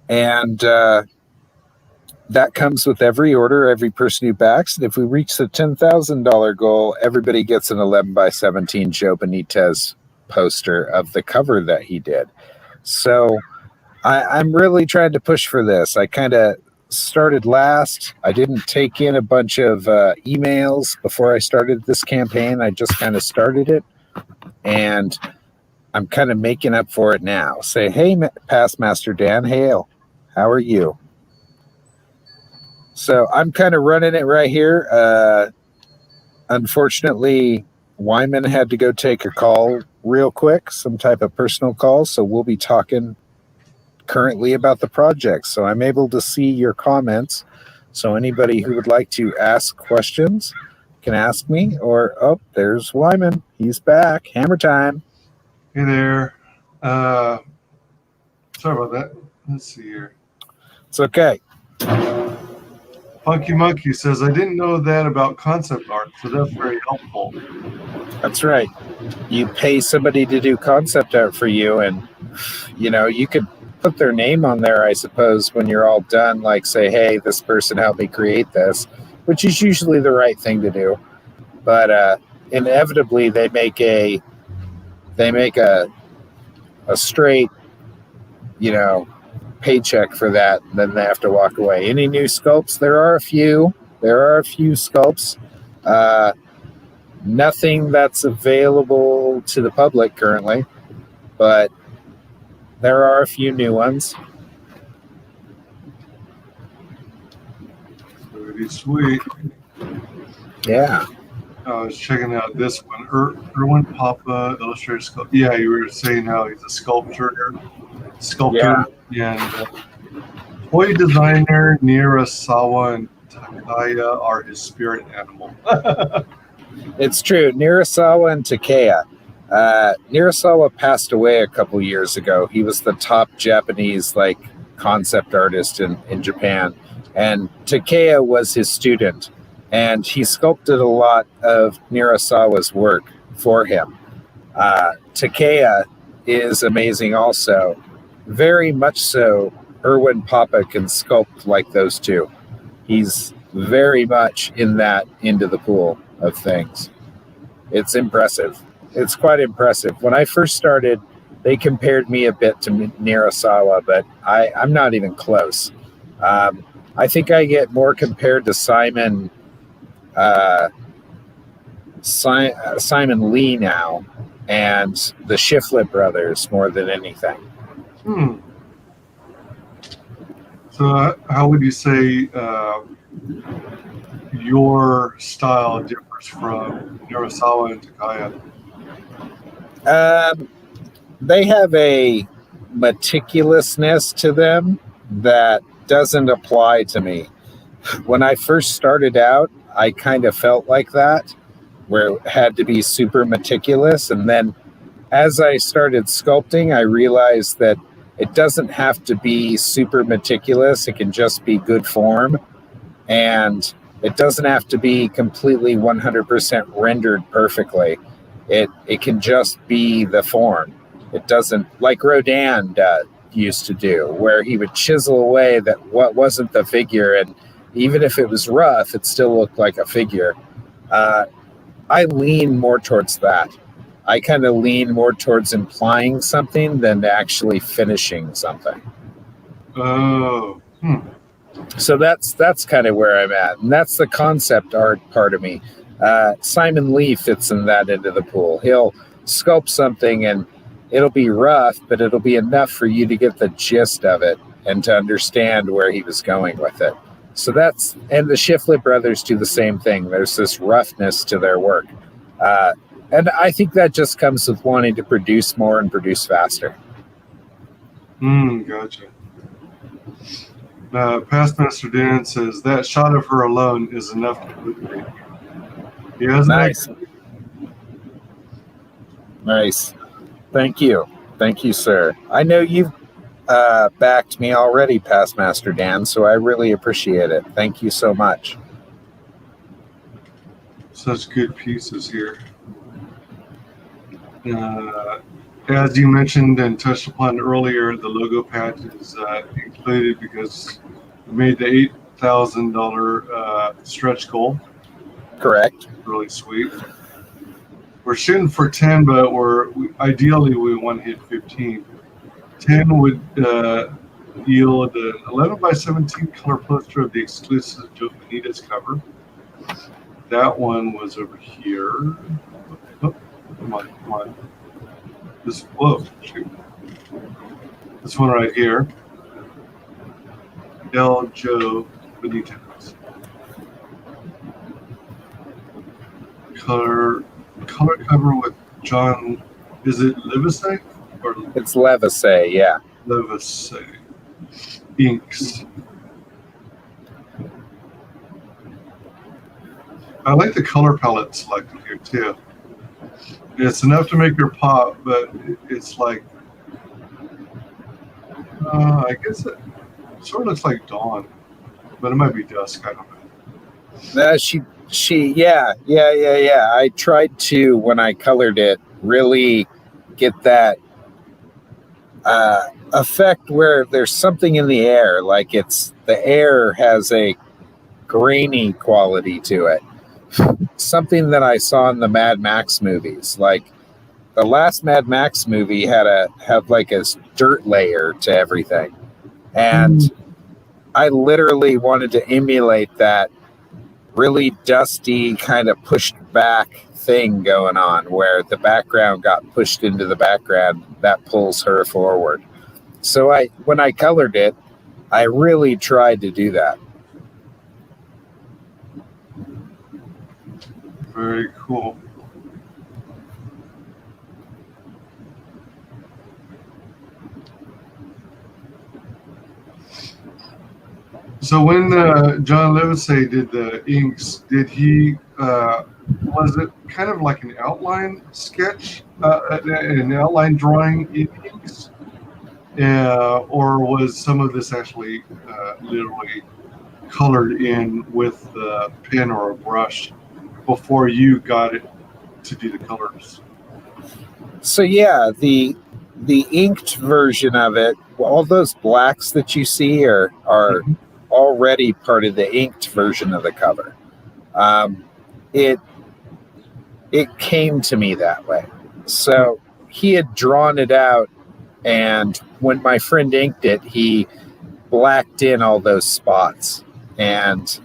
And that comes with every order, every person who backs. And if we reach the $10,000 goal, everybody gets an 11x17 Joe Benitez poster of the cover that he did. So I'm really trying to push for this. I kind of started last. I didn't take in a bunch of emails before I started this campaign. I just kind of started it. And I'm kind of making up for it now. Say, hey, Past Master Dan, hail. How are you? So I'm kind of running it right here. Unfortunately, Wyman had to go take a call real quick, some type of personal call. So we'll be talking currently about the project. So I'm able to see your comments. So anybody who would like to ask questions can ask me. Or, oh, there's Wyman. He's back. Hammer time. Hey there. Sorry about that. Let's see here. It's okay. Funky Monkey says, I didn't know that about concept art, so that's very helpful. That's right. You pay somebody to do concept art for you, and, you know, you could put their name on there, I suppose, when you're all done, like say, hey, this person helped me create this, which is usually the right thing to do. But inevitably, they make a straight, you know, paycheck for that, and then they have to walk away. Any new sculpts? There are a few sculpts. Nothing that's available to the public currently, but there are a few new ones. Pretty sweet. Yeah. I was checking out this one. Erwin Papa, illustrator sculptor. Yeah, you were saying how he's a sculptor. Yeah. And toy designer Nirasawa and Takaya are his spirit animal. It's true. Nirasawa and Takaya. Nirasawa passed away a couple years ago. He was the top Japanese concept artist in Japan. And Takaya was his student. And he sculpted a lot of Nirasawa's work for him. Takaya is amazing also. Very much so, Erwin Papa can sculpt like those two. He's very much in that into the pool of things. It's impressive. It's quite impressive. When I first started, they compared me a bit to Nirasawa, but I'm not even close. I think I get more compared to Simon Lee now and the Shiflett brothers more than anything. So how would you say your style differs from Nirasawa and Takaya? They have a meticulousness to them that doesn't apply to me. When I first started out, I kind of felt like that, where it had to be super meticulous. And then as I started sculpting, I realized that it doesn't have to be super meticulous. It can just be good form. And it doesn't have to be completely 100% rendered perfectly. It can just be the form. It doesn't, like Rodin used to do, where he would chisel away that what wasn't the figure, and even if it was rough, it still looked like a figure. I lean more towards that. I kind of lean more towards implying something than actually finishing something. Oh. So that's kind of where I'm at, and that's the concept art part of me. Simon Lee fits in that into the pool. He'll sculpt something and it'll be rough, but it'll be enough for you to get the gist of it and to understand where he was going with it. So and the Shiflett brothers do the same thing. There's this roughness to their work. And I think that just comes with wanting to produce more and produce faster. Gotcha. Past Master Dan says that shot of her alone is enough to motivate you. Nice. Nice. Thank you. Thank you, sir. I know you've backed me already, Past Master Dan, so I really appreciate it. Thank you so much. Such good pieces here. As you mentioned and touched upon earlier, the logo patch is included because we made the $8,000 stretch goal. Correct. Really sweet. We're shooting for 10, but ideally we want to hit 15. 10 would yield an 11 by 17 color poster of the exclusive Joe Benitez cover. That one was over here. Oh, come on. Shoot. This one right here. Del Joe Benitez. Color cover with John, is it Livesey? It's Livesey, yeah. Livesey. Inks. I like the color palette selected here too. It's enough to make her pop, but it's like, I guess it sort of looks like dawn, but it might be dusk. I don't know. Yeah. I tried to, when I colored it, really get that effect where there's something in the air, like the air has a grainy quality to it. Something that I saw in the Mad Max movies, like the last Mad Max movie had like a dirt layer to everything, and I literally wanted to emulate that really dusty kind of pushed back thing going on, where the background got pushed into the background that pulls her forward. So when I colored it, I really tried to do that. Very cool. So when John Livesey did the inks, did he was it kind of like an outline sketch, an outline drawing in inks, or was some of this actually literally colored in with a pen or a brush before you got it to do the colors? So yeah, the inked version of it, all those blacks that you see are already part of the inked version of the cover. It came to me that way. So he had drawn it out, and when my friend inked it, he blacked in all those spots. And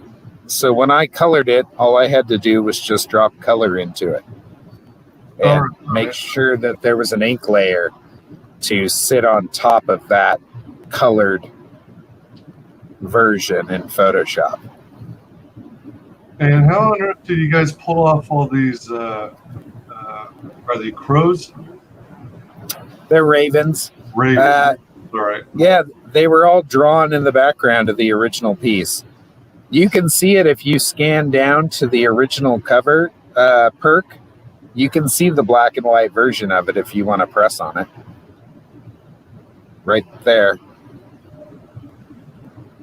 so when I colored it, all I had to do was just drop color into it and make sure that there was an ink layer to sit on top of that colored version in Photoshop. And how on earth did you guys pull off all these? Are they crows? They're ravens. Ravens. All right. Yeah, they were all drawn in the background of the original piece. You can see it if you scan down to the original cover perk. You can see the black and white version of it if you want to press on it. Right there.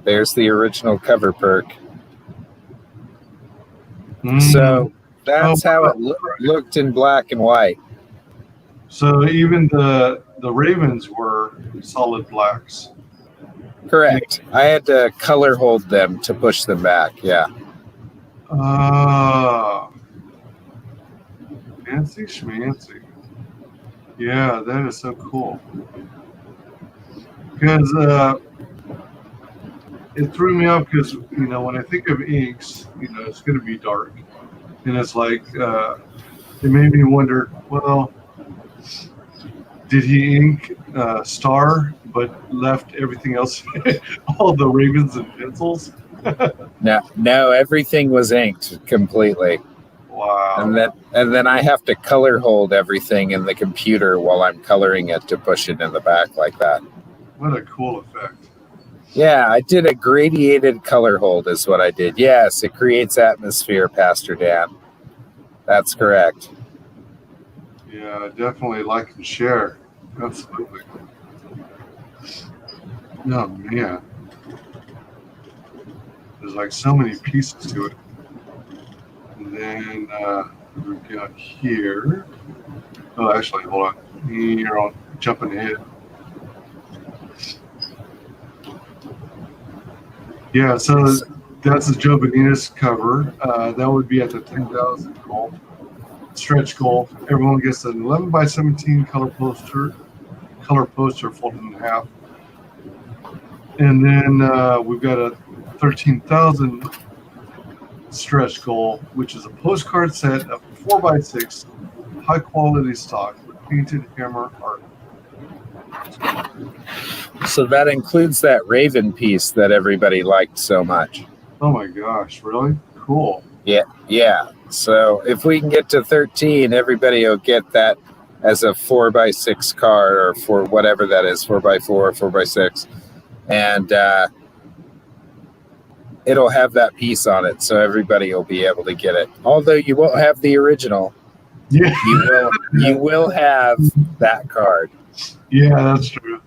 There's the original cover perk. So that's how it looked in black and white. So even the ravens were solid blacks. Correct. I had to color hold them to push them back. Yeah. Fancy schmancy. Yeah, that is so cool. Because it threw me off because, when I think of inks, it's going to be dark. And it's like, it made me wonder, well, did he ink Star but left everything else, all the ravens and pencils? No, everything was inked completely. Wow. And then I have to color hold everything in the computer while I'm coloring it to push it in the back like that. What a cool effect. Yeah, I did a gradiated color hold is what I did. Yes, it creates atmosphere, Pastor Dan. That's correct. Yeah, definitely like and share. Absolutely. Oh, man. There's like so many pieces to it. And then we've got here. Oh, actually, hold on. You're on jumping ahead. Yeah, so that's the Joe Benitez cover. That would be at the 10,000 goal. Stretch goal. Everyone gets an 11 by 17 color poster folded in half. And then we've got a 13,000 stretch goal, which is a postcard set of 4x6 high quality stock with painted hammer art. So that includes that Raven piece that everybody liked so much. Oh my gosh, really? Cool. Yeah. So if we can get to 13, everybody will get that as a 4x6 card, or for whatever that is, 4x4, 4x6. And it'll have that piece on it, so everybody will be able to get it. Although you won't have the original, yeah, you will have that card. Yeah, that's true.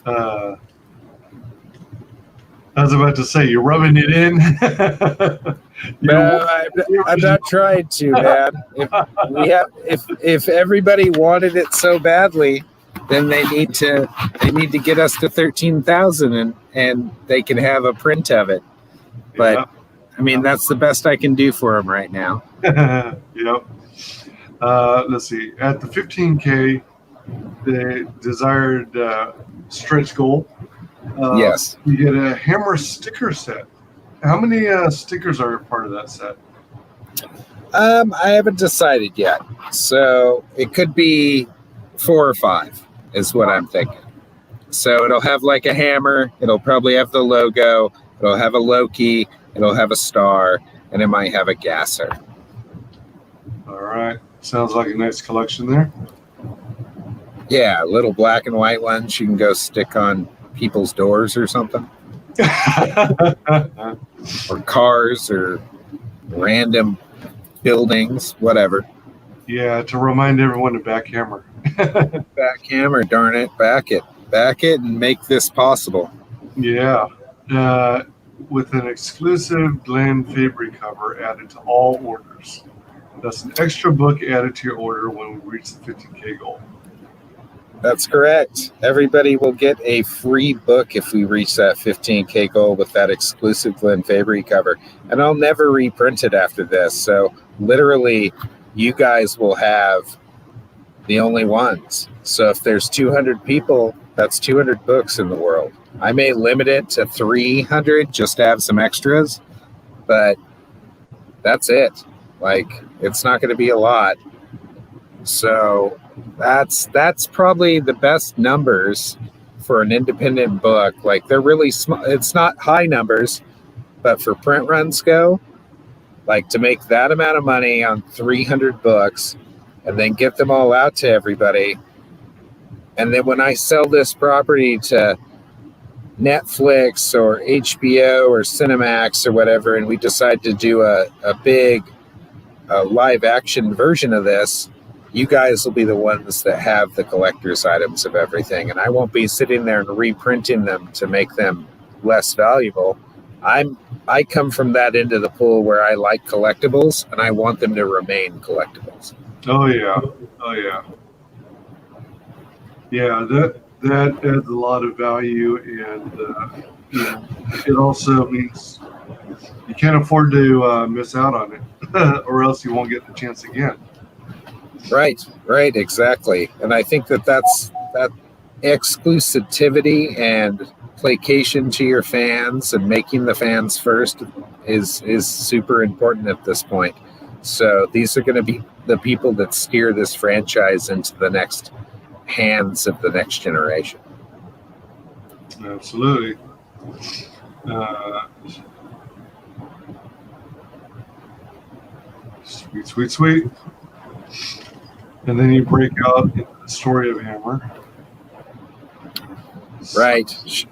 I was about to say, you're rubbing it in. No, I'm not trying to, man. If everybody wanted it so badly, then they need to get us to 13,000 and they can have a print of it. But I mean, that's the best I can do for them right now. Yep. Let's see. At the 15K, the desired stretch goal. Yes. You get a hammer sticker set. How many stickers are part of that set? I haven't decided yet. So it could be 4 or 5 is what I'm thinking. So it'll have like a hammer. It'll probably have the logo. It'll have a Loki. It'll have a star. And it might have a gasser. All right. Sounds like a nice collection there. Yeah, little black and white ones you can go stick on people's doors or something. Or cars or random buildings, whatever. Yeah, to remind everyone to backhammer. Backhammer, darn it. Back it and make this possible. Yeah. With an exclusive Glenn Fabry cover added to all orders. That's an extra book added to your order when we reach the 15K goal. That's correct. Everybody will get a free book if we reach that 15K goal with that exclusive Glenn Fabry cover. And I'll never reprint it after this. So literally, you guys will have the only ones. So if there's 200 people, that's 200 books in the world. I may limit it to 300 just to have some extras, but that's it. Like, it's not going to be a lot. So that's probably the best numbers for an independent book. Like, they're really small. It's not high numbers, but for print runs go, like, to make that amount of money on 300 books and then get them all out to everybody. And then when I sell this property to Netflix or HBO or Cinemax or whatever, and we decide to do a big live action version of this, you guys will be the ones that have the collector's items of everything. And I won't be sitting there and reprinting them to make them less valuable. I come from that end of the pool where I like collectibles and I want them to remain collectibles. Oh yeah. Yeah, that adds a lot of value, and you know, it also means you can't afford to miss out on it, or else you won't get the chance again. Right, exactly. And I think that exclusivity and placation to your fans and making the fans first is super important at this point. So these are going to be the people that steer this franchise into the next hands of the next generation. Absolutely. Sweet. And then you break out into the story of Hammer. Right.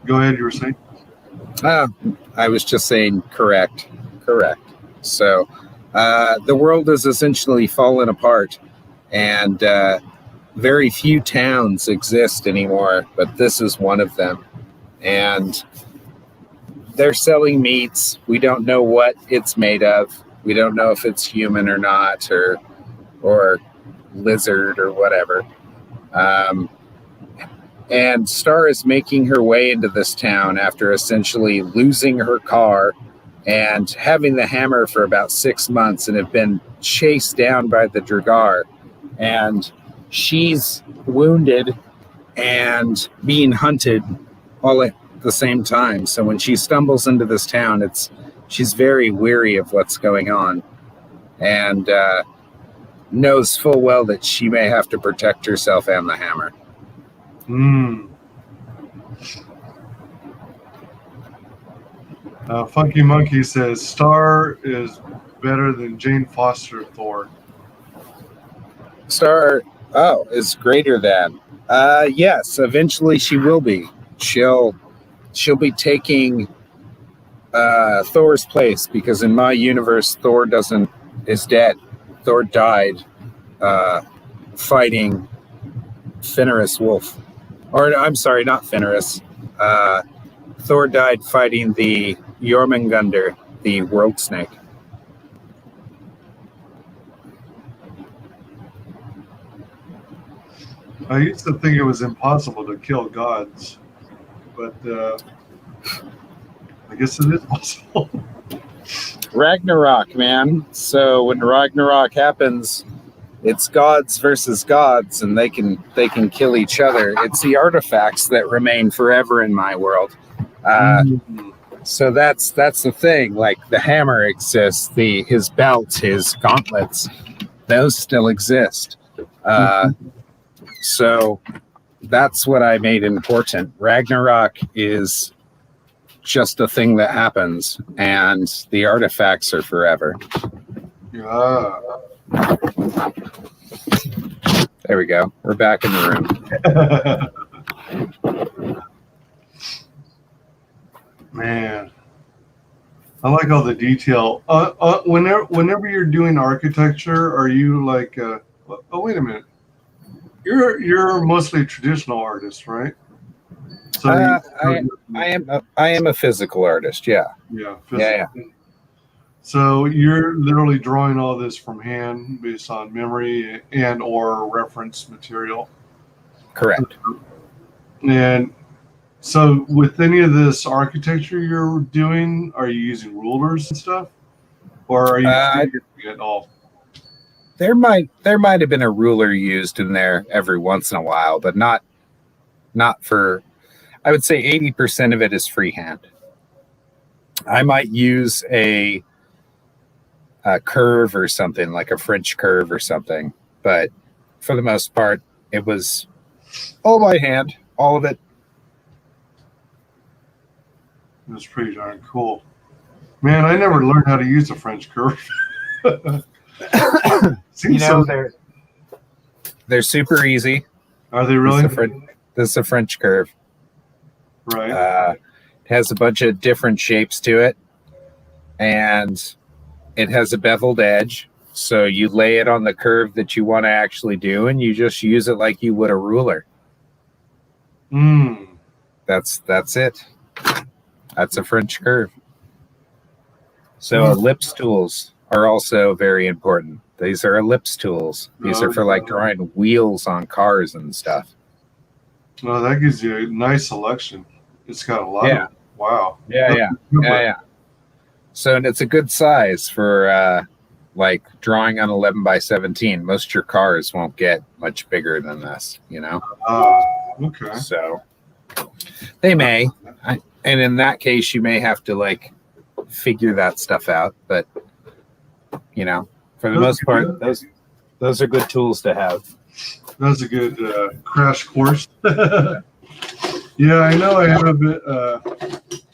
Go ahead, you were saying? I was just saying correct. So the world has essentially fallen apart, and very few towns exist anymore, but this is one of them. And they're selling meats. We don't know what it's made of. We don't know if it's human or not, or lizard or whatever. And Star is making her way into this town after essentially losing her car and having the hammer for about 6 months and have been chased down by the Dragar. And she's wounded and being hunted all at the same time. So when she stumbles into this town, she's very weary of what's going on, and knows full well that she may have to protect herself and the hammer. Funky Monkey says Star is better than Jane Foster Thor. Star, is greater than. Yes, eventually she will be. She'll be taking Thor's place, because in my universe, Thor is dead. Thor died fighting Fenris Wolf. Or I'm sorry, not Fenris. Thor died fighting the Jormungandr, the world snake. I used to think it was impossible to kill gods, but I guess it is possible. Ragnarok, man. So when Ragnarok happens, it's gods versus gods, and they can kill each other. It's the artifacts that remain forever in my world. So that's the thing. Like, the hammer exists, his belt, his gauntlets, those still exist. So that's what I made important. Ragnarok is just a thing that happens, and the artifacts are forever. Yeah. There we go. We're back in the room. Man, I like all the detail. Whenever you're doing architecture, are you like? Oh, wait a minute. You're mostly a traditional artist, right? So I am a physical artist. Yeah. Yeah. Yeah. So you're literally drawing all this from hand based on memory and or reference material. Correct. And so with any of this architecture you're doing, are you using rulers and stuff? Or are you figuring it all? There might have been a ruler used in there every once in a while, but not for. I would say 80% of it is freehand. I might use a curve or something, like a French curve or something, but for the most part, it was all by hand, all of it. It was pretty darn cool. Man, I never learned how to use a French curve. You know, they're super easy. Are they really? This is a French curve. Right. It has a bunch of different shapes to it, and it has a beveled edge. So you lay it on the curve that you want to actually do, and you just use it like you would a ruler. That's it. That's a French curve. So ellipse tools are also very important. These are ellipse tools. These are for like drawing wheels on cars and stuff. Well, that gives you a nice selection. It's got a lot of wow. Yeah. So and it's a good size for like drawing on 11 by 17. Most of your cars won't get much bigger than this, you know. Okay. So they may, and in that case, you may have to like figure that stuff out. But you know, for the most part, those are good tools to have. That's a good crash course. Yeah, I know. I have a bit.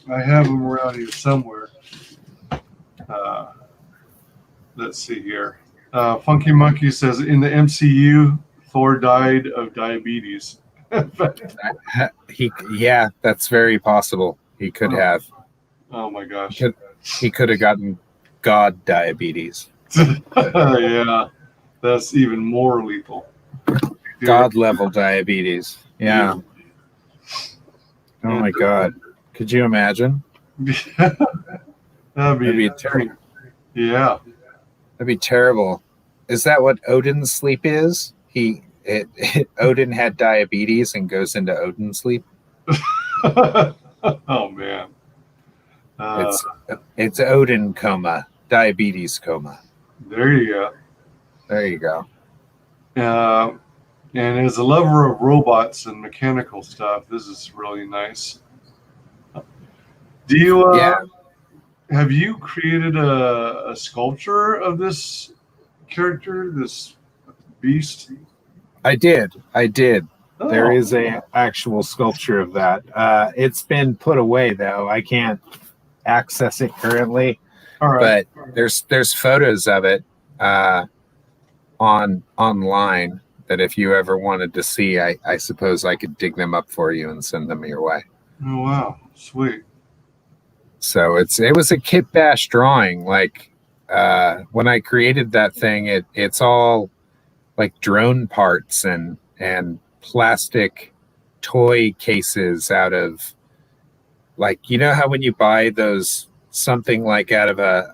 I have them around here somewhere. Let's see here. Funky Monkey says in the MCU, Thor died of diabetes. Yeah, that's very possible. He could have. Oh my gosh. He could have gotten God diabetes. Yeah, that's even more lethal. God level diabetes. Yeah. Oh my God. Could you imagine? That'd be terrible. Yeah. That'd be terrible. Is that what Odin's sleep is? Odin had diabetes and goes into Odin sleep. Oh man. It's Odin coma, diabetes coma. There you go. There you go. And as a lover of robots and mechanical stuff, this is really nice. Do you have you created a sculpture of this character, this beast? I did. Oh. There is a actual sculpture of that. It's been put away though. I can't access it currently. All right. But there's photos of it online that if you ever wanted to see, I suppose I could dig them up for you and send them your way. Oh wow, sweet. So it was a kit bash drawing. Like when I created that thing, it's all like drone parts and plastic toy cases out of, like, you know how when you buy those something like out of a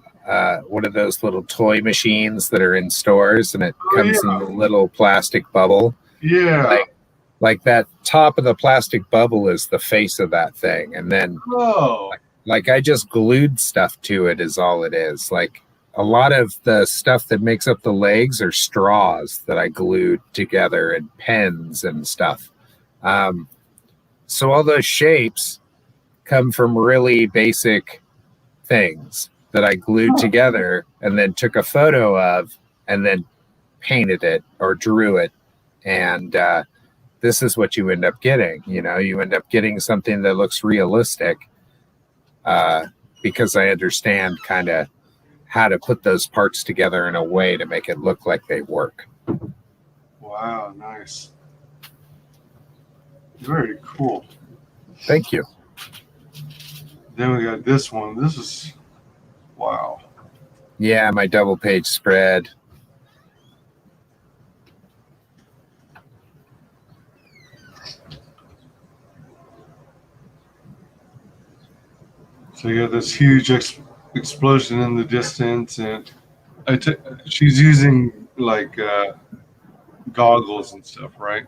one of those little toy machines that are in stores and it comes in a little plastic bubble. Yeah. Like that top of the plastic bubble is the face of that thing. And then like I just glued stuff to it is all it is. Like a lot of the stuff that makes up the legs are straws that I glued together and pens and stuff. So all those shapes come from really basic things that I glued together and then took a photo of and then painted it or drew it. And this is what you end up getting. You know, you end up getting something that looks realistic because I understand kind of how to put those parts together in a way to make it look like they work. Wow, nice. Very cool. Thank you. Then we got this one. This is wow. Yeah, my double page spread. So you got this huge explosion in the distance, and she's using like goggles and stuff, right?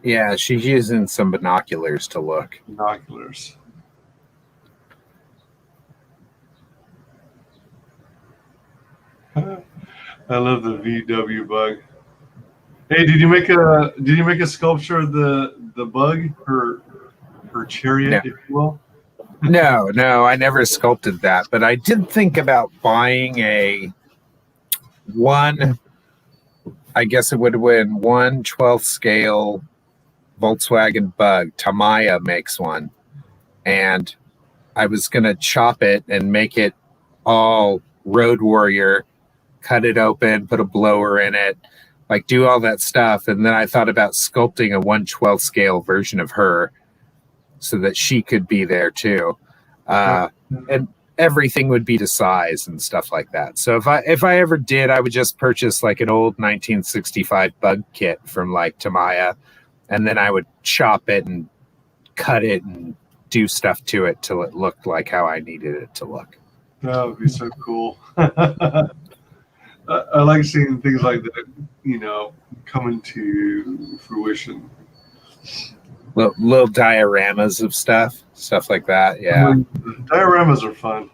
Yeah, she's using some binoculars to look. Binoculars. I love the VW bug. Hey, did you make a sculpture of the bug, her chariot, No. if you will? No, I never sculpted that, but I did think about buying I guess it would have been 1/12 scale Volkswagen Bug. Tamiya makes one, and I was gonna chop it and make it all Road Warrior, cut it open, put a blower in it, like do all that stuff, and then I thought about sculpting a 1/12 scale version of her so that she could be there too, and everything would be to size and stuff like that. So if I ever did, I would just purchase like an old 1965 Bug kit from like Tamiya, and then I would chop it and cut it and do stuff to it till it looked like how I needed it to look. That would be so cool. I like seeing things like that, coming to fruition. Little dioramas of stuff like that. Yeah, Dioramas are fun.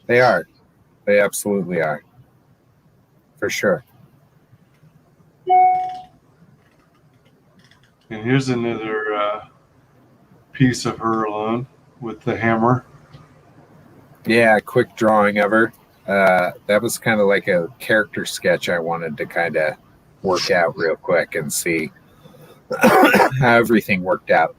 they are. They absolutely are, for sure. And here's another piece of her alone with the hammer. Yeah, quick drawing of her. That was kind of like a character sketch I wanted to kind of work out real quick and see how everything worked out.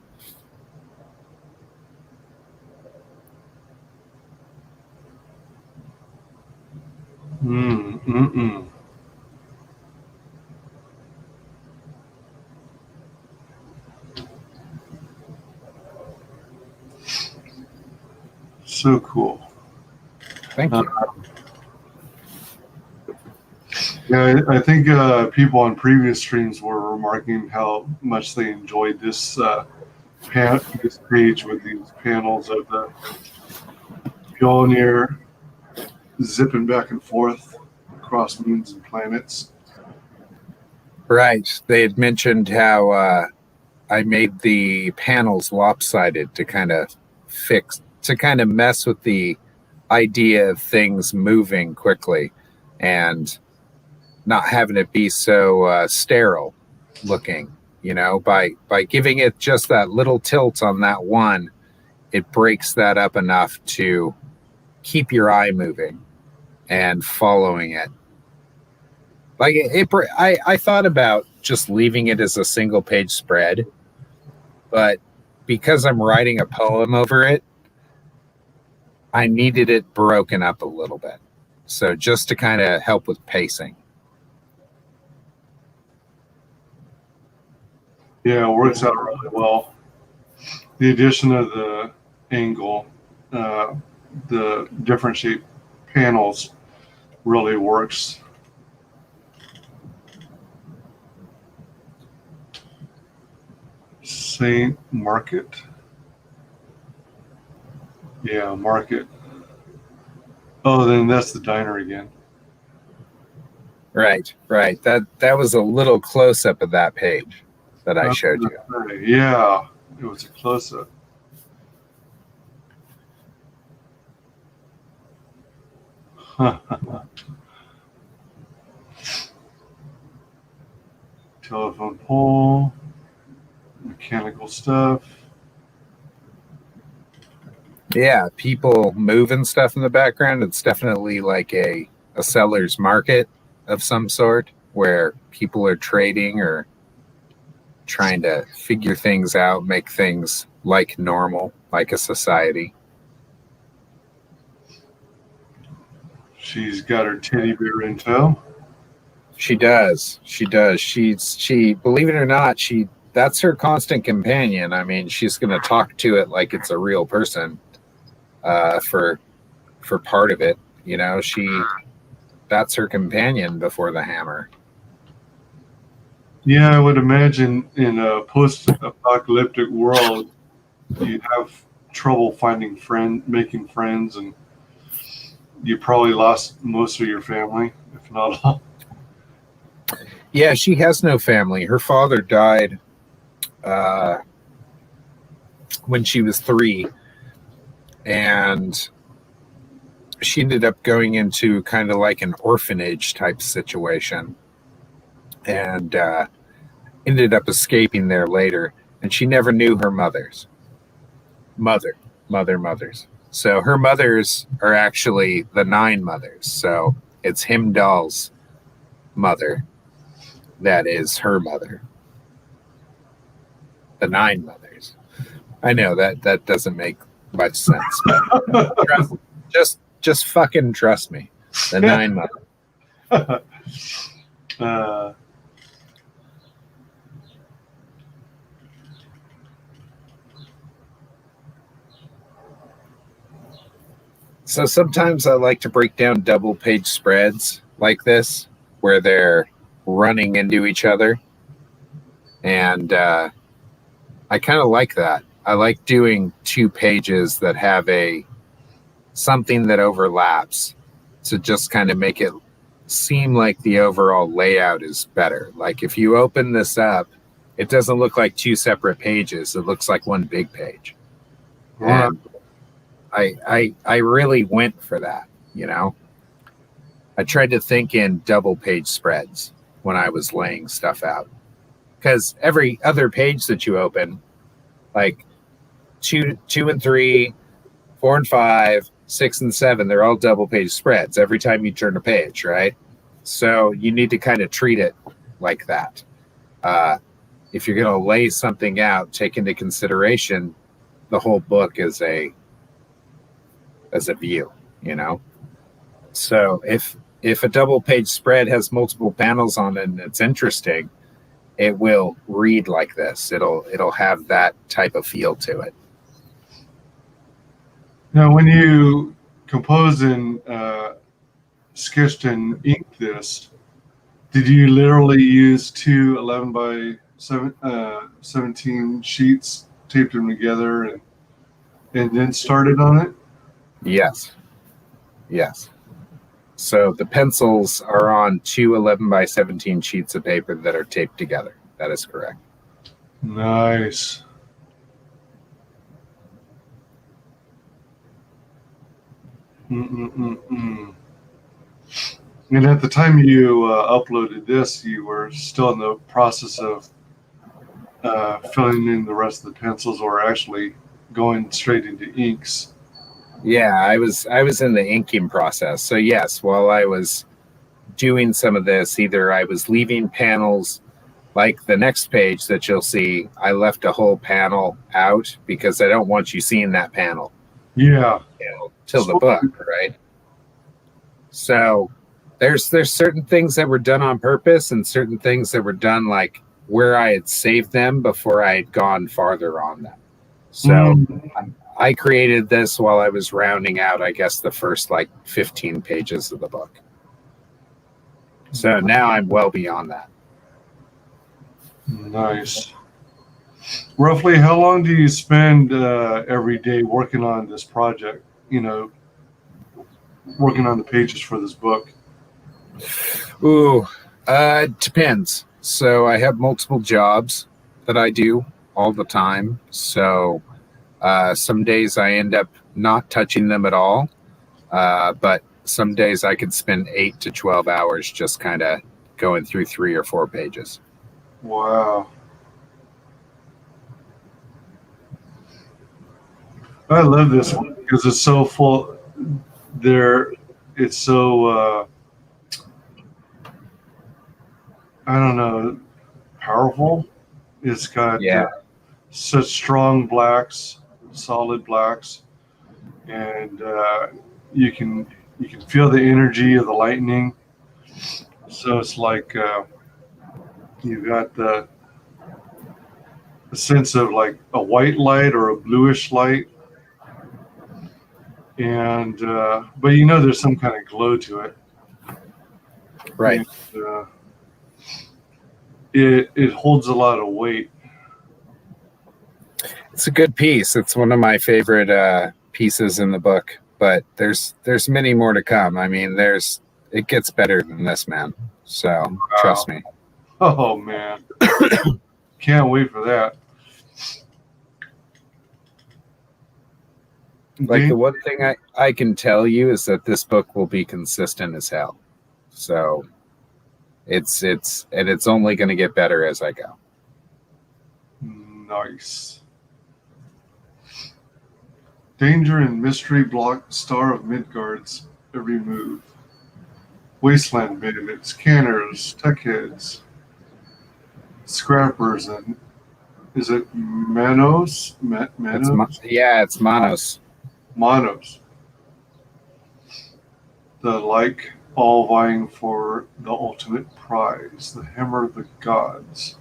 So cool. Thank you. Yeah, I think people on previous streams were remarking how much they enjoyed this this page with these panels of the Mjolnir zipping back and forth across moons and planets. Right. They had mentioned how I made the panels lopsided to kind of mess with the idea of things moving quickly and not having it be so sterile looking, by giving it just that little tilt on that one, it breaks that up enough to keep your eye moving and following it. Like I thought about just leaving it as a single page spread, but because I'm writing a poem over it, I needed it broken up a little bit. So just to kind of help with pacing. Yeah, it works out really well. The addition of the angle, the different shaped panels really works. Saint Market. Yeah, Market. Oh, then that's the diner again. Right. That was a little close up of that page that I showed you. Yeah, it was a close up. Telephone pole, mechanical stuff. Yeah, people moving stuff in the background. It's definitely like a seller's market of some sort where people are trading or trying to figure things out, make things like normal, like a society. She's got her teddy bear in tow. She does. She believe it or not, that's her constant companion. I mean, she's going to talk to it like it's a real person for part of it. That's her companion before the hammer. Yeah, I would imagine in a post-apocalyptic world, you'd have trouble making friends, and you probably lost most of your family, if not all. Yeah, she has no family. Her father died when she was 3, and she ended up going into kind of like an orphanage type situation, and ended up escaping there later. And she never knew her mothers. Mothers. So her mothers are actually the 9 mothers. So it's Heimdall's mother that is her mother. The 9 mothers. I know that doesn't make much sense, but just fucking trust me. The 9 mothers. So sometimes I like to break down double page spreads like this, where they're running into each other. And I kind of like that. I like doing 2 pages that have something that overlaps to just kind of make it seem like the overall layout is better. Like if you open this up, it doesn't look like 2 separate pages. It looks like one big page. Right. And I really went for that, you know. I tried to think in double page spreads when I was laying stuff out, because every other page that you open, like 2 and 3, 4 and 5, 6 and 7, they're all double page spreads every time you turn a page, right? So you need to kind of treat it like that. If you're going to lay something out, take into consideration the whole book as a view, you know. So if a double page spread has multiple panels on it and it's interesting, it will read like this. It'll have that type of feel to it. Now, when you compose and sketched and inked this, did you literally use 2 11 by 17 sheets, taped them together, and then started on it? Yes. So the pencils are on 2 11 by 17 sheets of paper that are taped together. That is correct. Nice. And at the time you uploaded this, you were still in the process of filling in the rest of the pencils, or actually going straight into inks. Yeah, I was in the inking process. So yes, while I was doing some of this, either I was leaving panels, like the next page that you'll see, I left a whole panel out because I don't want you seeing that panel. Yeah. Till the book, right? So there's certain things that were done on purpose and certain things that were done like where I had saved them before I had gone farther on them. So I created this while I was rounding out, I guess, the first like 15 pages of the book. So now I'm well beyond that. Nice. Roughly how long do you spend every day working on this project? You know, working on the pages for this book? Depends. So I have multiple jobs that I do all the time. So some days I end up not touching them at all. But some days I could spend 8 to 12 hours just kind of going through 3 or 4 pages. Wow. I love this one because it's so full. It's so, I don't know, powerful. It's got such strong blacks, solid blacks, and you can feel the energy of the lightning. So it's like you've got the sense of like a white light or a bluish light, and but you know there's some kind of glow to it, right? And, it holds a lot of weight. It's a good piece. It's one of my favorite pieces in the book. but there's many more to come. I mean, it gets better than this, man. So trust me. Oh man, can't wait for that. Like the one thing I can tell you is that this book will be consistent as hell. So it's only going to get better as I go. Nice. Danger and mystery block Star of Midgard's every move. Wasteland bandits, canners, tech heads, scrappers, and is it Manos? Manos? It's Manos. Manos. The like, all vying for the ultimate prize, the hammer of the gods.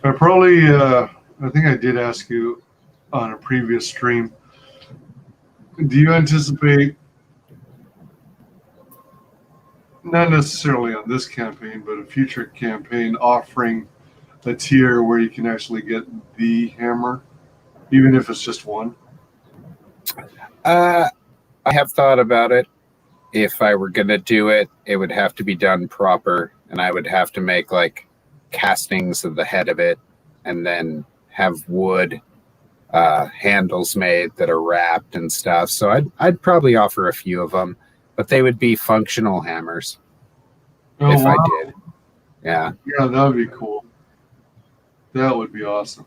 I think I did ask you on a previous stream, do you anticipate, not necessarily on this campaign, but a future campaign offering a tier where you can actually get the hammer, even if it's just one? I have thought about it. If I were going to do it, it would have to be done proper, and I would have to make like castings of the head of it and then have wood handles made that are wrapped and stuff. So I'd probably offer a few of them, but they would be functional hammers. Oh, if wow. I did. Yeah, that would be cool. That would be awesome.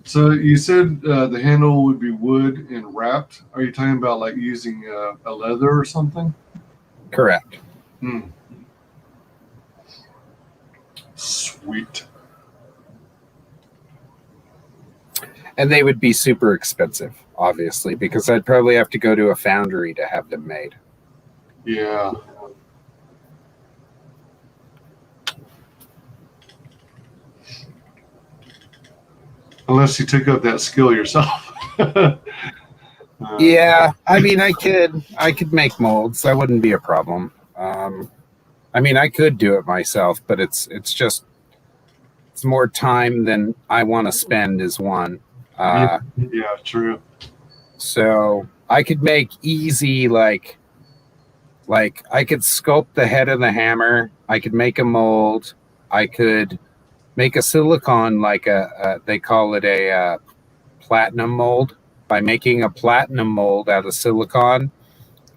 So you said the handle would be wood and wrapped. Are you talking about like using a leather or something? correct. Sweet. And they would be super expensive, obviously, because I'd probably have to go to a foundry to have them made. Yeah. Unless you took up that skill yourself. Yeah, I mean, I could make molds. That wouldn't be a problem. I mean, I could do it myself, but it's more time than I want to spend is one. Yeah, true. So I could make easy, like I could sculpt the head of the hammer. I could make a mold. I could make a silicone, like they call it a platinum mold. By making a platinum mold out of silicon,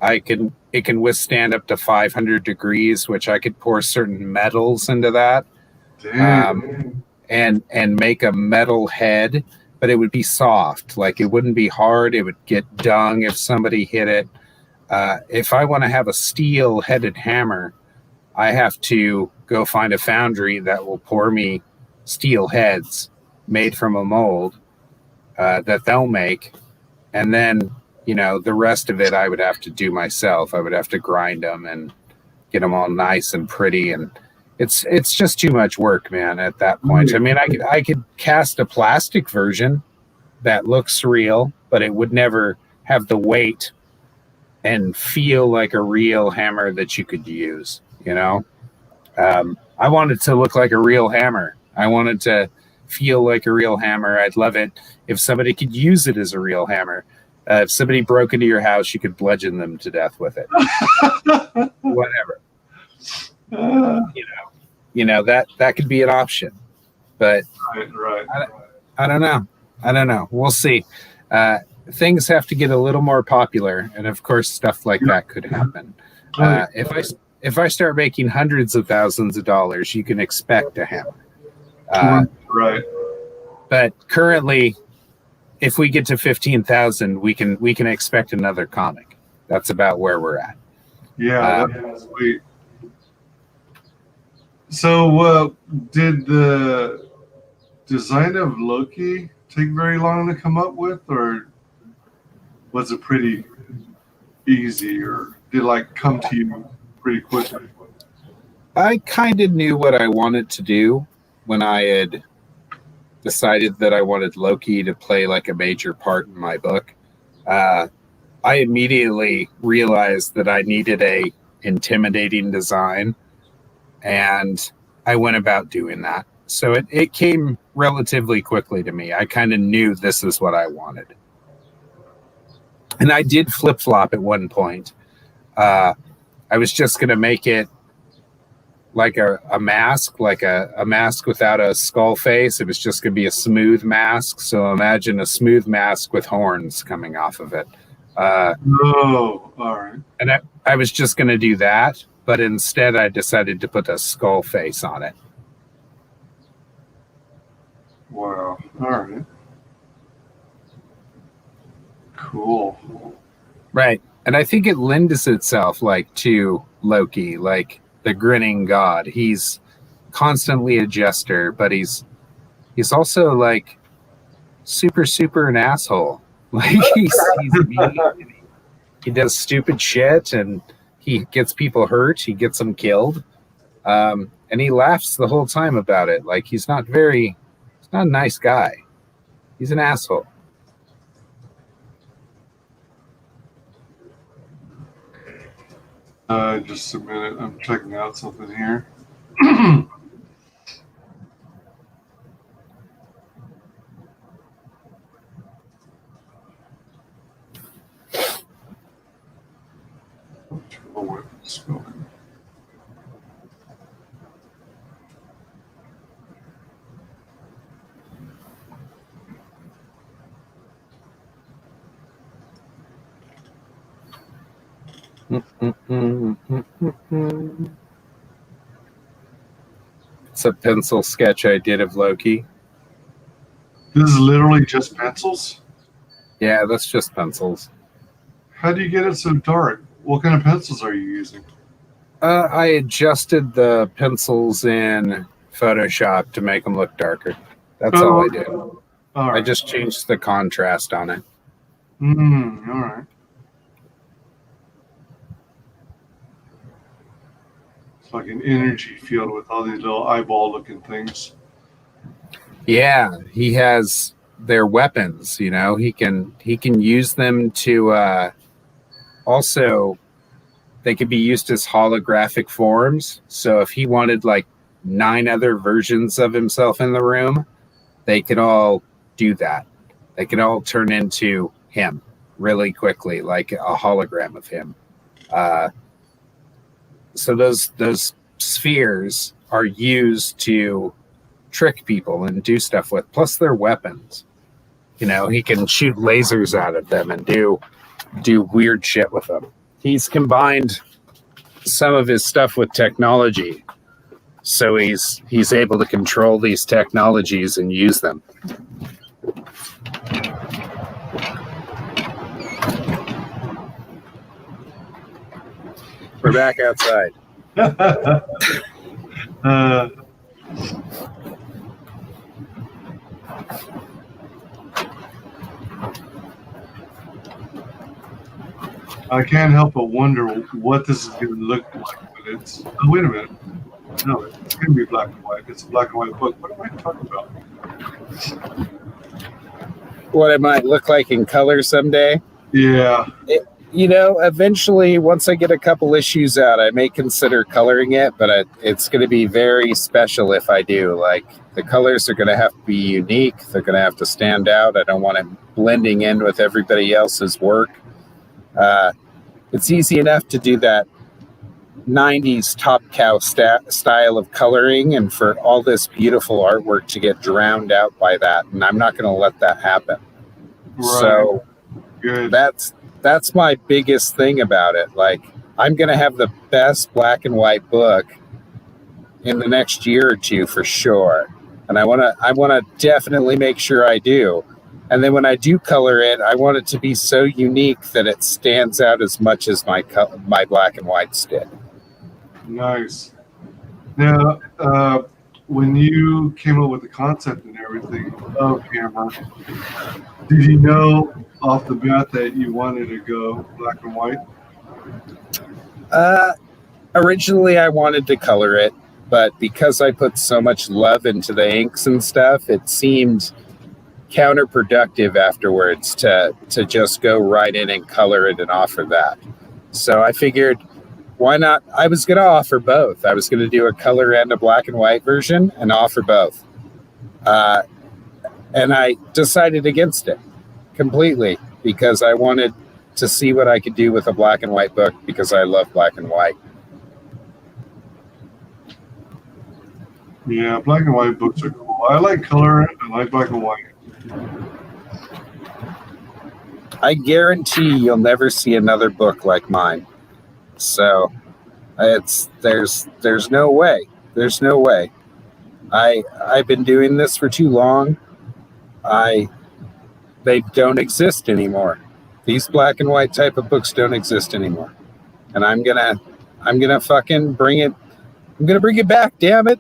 it can withstand up to 500 degrees, which I could pour certain metals into that. Damn. And make a metal head, but it would be soft. Like, it wouldn't be hard. It would get dung if somebody hit it. If I want to have a steel-headed hammer, I have to go find a foundry that will pour me steel heads made from a mold that they'll make. And then, the rest of it I would have to do myself. I would have to grind them and get them all nice and pretty, and it's just too much work, man, at that point. I mean, I could cast a plastic version that looks real, but it would never have the weight and feel like a real hammer that you could use, I want it to look like a real hammer. I want it to feel like a real hammer. I'd love it if somebody could use it as a real hammer. If somebody broke into your house, you could bludgeon them to death with it. Whatever. That could be an option, but right. I don't know. We'll see. Things have to get a little more popular, and of course, stuff like that could happen. If I start making hundreds of thousands of dollars, you can expect a hammer. Right. But currently, if we get to 15,000, we can expect another comic. That's about where we're at. Yeah, that's sweet. So, did the design of Loki take very long to come up with, or was it pretty easy, or did it come to you pretty quickly? I kind of knew what I wanted to do when I had decided that I wanted Loki to play a major part in my book. I immediately realized that I needed a intimidating design, and I went about doing that. So it came relatively quickly to me. I kind of knew this is what I wanted. And I did flip-flop at one point. I was just going to make it like a mask, like a mask without a skull face. It was just going to be a smooth mask. So imagine a smooth mask with horns coming off of it. Oh, all right. And I was just going to do that, but instead I decided to put a skull face on it. Wow. All right. Cool. Right. And I think it lends itself like to Loki, like the grinning god. He's constantly a jester, but he's also like super an asshole. Like he's mean. He does stupid shit and he gets people hurt. He gets them killed. And he laughs the whole time about it. Like he's not a nice guy. He's an asshole. Just a minute. I'm checking out something here. It's a pencil sketch I did of Loki. This is literally just pencils? Yeah, that's just pencils. How do you get it so dark? What kind of pencils are you using? I adjusted the pencils in Photoshop to make them look darker. That's all I did. All right. I just changed the contrast on it. All right. It's like an energy field with all these little eyeball-looking things. Yeah, he has their weapons. You know, he can use them to. Also, they could be used as holographic forms. So if he wanted like 9 other versions of himself in the room, they could all do that. They could all turn into him really quickly, like a hologram of him. So those spheres are used to trick people and do stuff with. Plus, they're weapons. You know, he can shoot lasers out of them and do weird shit with them. He's combined some of his stuff with technology, so he's able to control these technologies and use them. We're back outside. I can't help but wonder what this is going to look like. But it's wait a minute. No, it's going to be black and white. It's a black and white book. What am I talking about? What it might look like in color someday. Yeah. Eventually, once I get a couple issues out, I may consider coloring it, but it's going to be very special if I do. Like, the colors are going to have to be unique. They're going to have to stand out. I don't want it blending in with everybody else's work. It's easy enough to do that 90s Top Cow style of coloring and for all this beautiful artwork to get drowned out by that. And I'm not going to let that happen. Right. So good. That's my biggest thing about it. Like, I'm going to have the best black and white book in the next year or two for sure. And I want to definitely make sure I do. And then when I do color it, I want it to be so unique that it stands out as much as my black and whites did. Nice. Now, when you came up with the concept and everything of Hammer, did you know off the bat that you wanted to go black and white? Originally, I wanted to color it, but because I put so much love into the inks and stuff, it seemed counterproductive afterwards to just go right in and color it and offer that. So I figured why not? I was going to offer both. I was going to do a color and a black and white version and offer both. And I decided against it completely because I wanted to see what I could do with a black and white book because I love black and white. Yeah, black and white books are cool. I like color. I like black and white. I guarantee you'll never see another book like mine. So there's no way. There's no way. I've been doing this for too long. They don't exist anymore. These black and white type of books don't exist anymore. And I'm gonna fucking bring it. I'm gonna bring it back, damn it.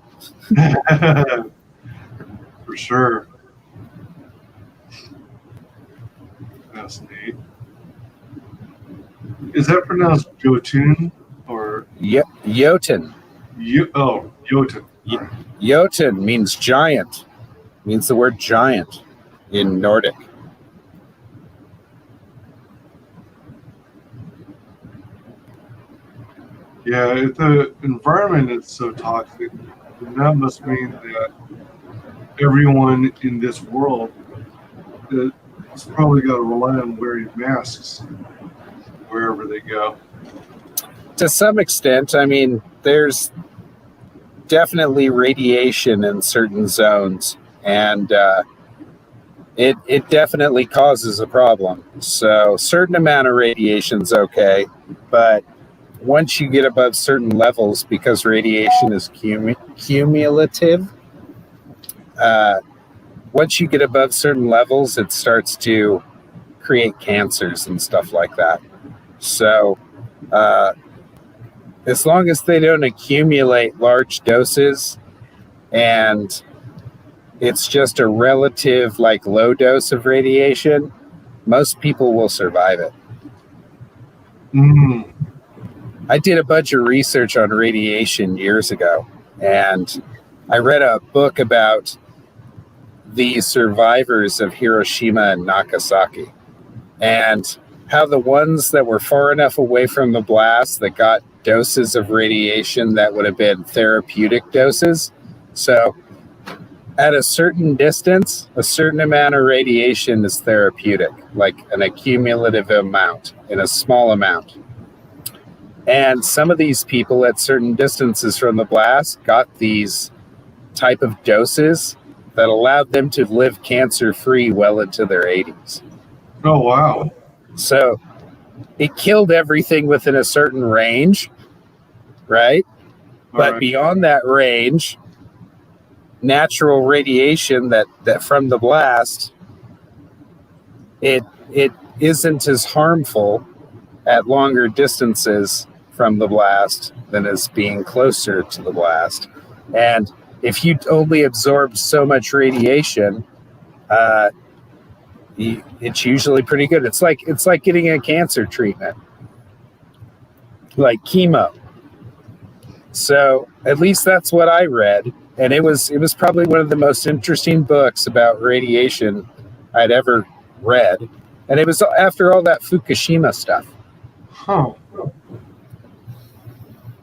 For sure. That's neat. Is that pronounced Jotun or Jotun? Jotun. Jotun means giant. Means the word giant in Nordic. Yeah, if the environment is so toxic, then that must mean that everyone in this world has probably got to rely on wearing masks wherever they go. To some extent, I mean, there's definitely radiation in certain zones, and it definitely causes a problem. So, certain amount of radiation's okay, but once you get above certain levels, because radiation is cumulative, once you get above certain levels, it starts to create cancers and stuff like that. So, as long as they don't accumulate large doses and it's just a relative, like, low dose of radiation, most people will survive it. Mm. I did a bunch of research on radiation years ago, and I read a book about the survivors of Hiroshima and Nagasaki and how the ones that were far enough away from the blast that got doses of radiation that would have been therapeutic doses. So at a certain distance, a certain amount of radiation is therapeutic, like an accumulative amount in a small amount. And some of these people at certain distances from the blast got these type of doses that allowed them to live cancer-free well into their 80s. Oh, wow. So it killed everything within a certain range, right? But beyond that range, natural radiation that from the blast, it isn't as harmful at longer distances from the blast than as being closer to the blast. And if you only absorb so much radiation, it's usually pretty good. It's like getting a cancer treatment, like chemo. So at least that's what I read, and it was probably one of the most interesting books about radiation I'd ever read, and it was after all that Fukushima stuff. Huh.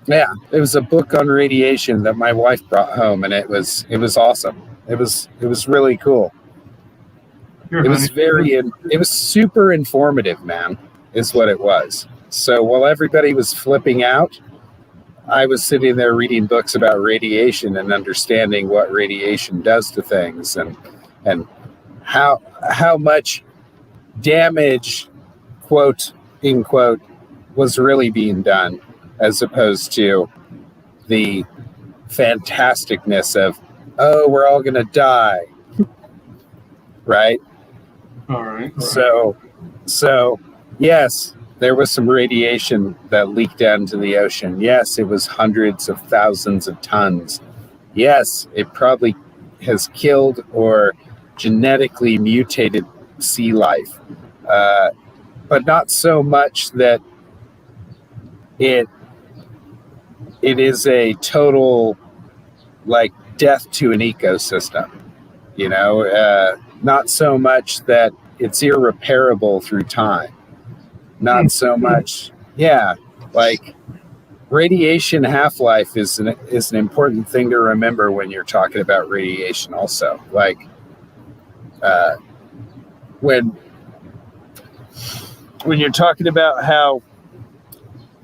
Yeah, it was a book on radiation that my wife brought home, and it was awesome. It was really cool. It was super informative, man, is what it was. So while everybody was flipping out, I was sitting there reading books about radiation and understanding what radiation does to things and how much damage, quote unquote, was really being done, as opposed to the fantasticness of, oh, we're all gonna die, right? All right. So yes, there was some radiation that leaked out into the ocean. Yes, it was hundreds of thousands of tons. Yes, it probably has killed or genetically mutated sea life, but not so much that it is a total, like, death to an ecosystem, you know, not so much that it's irreparable through time, not so much, yeah, like radiation half-life is an important thing to remember when you're talking about radiation also. Like when you're talking about how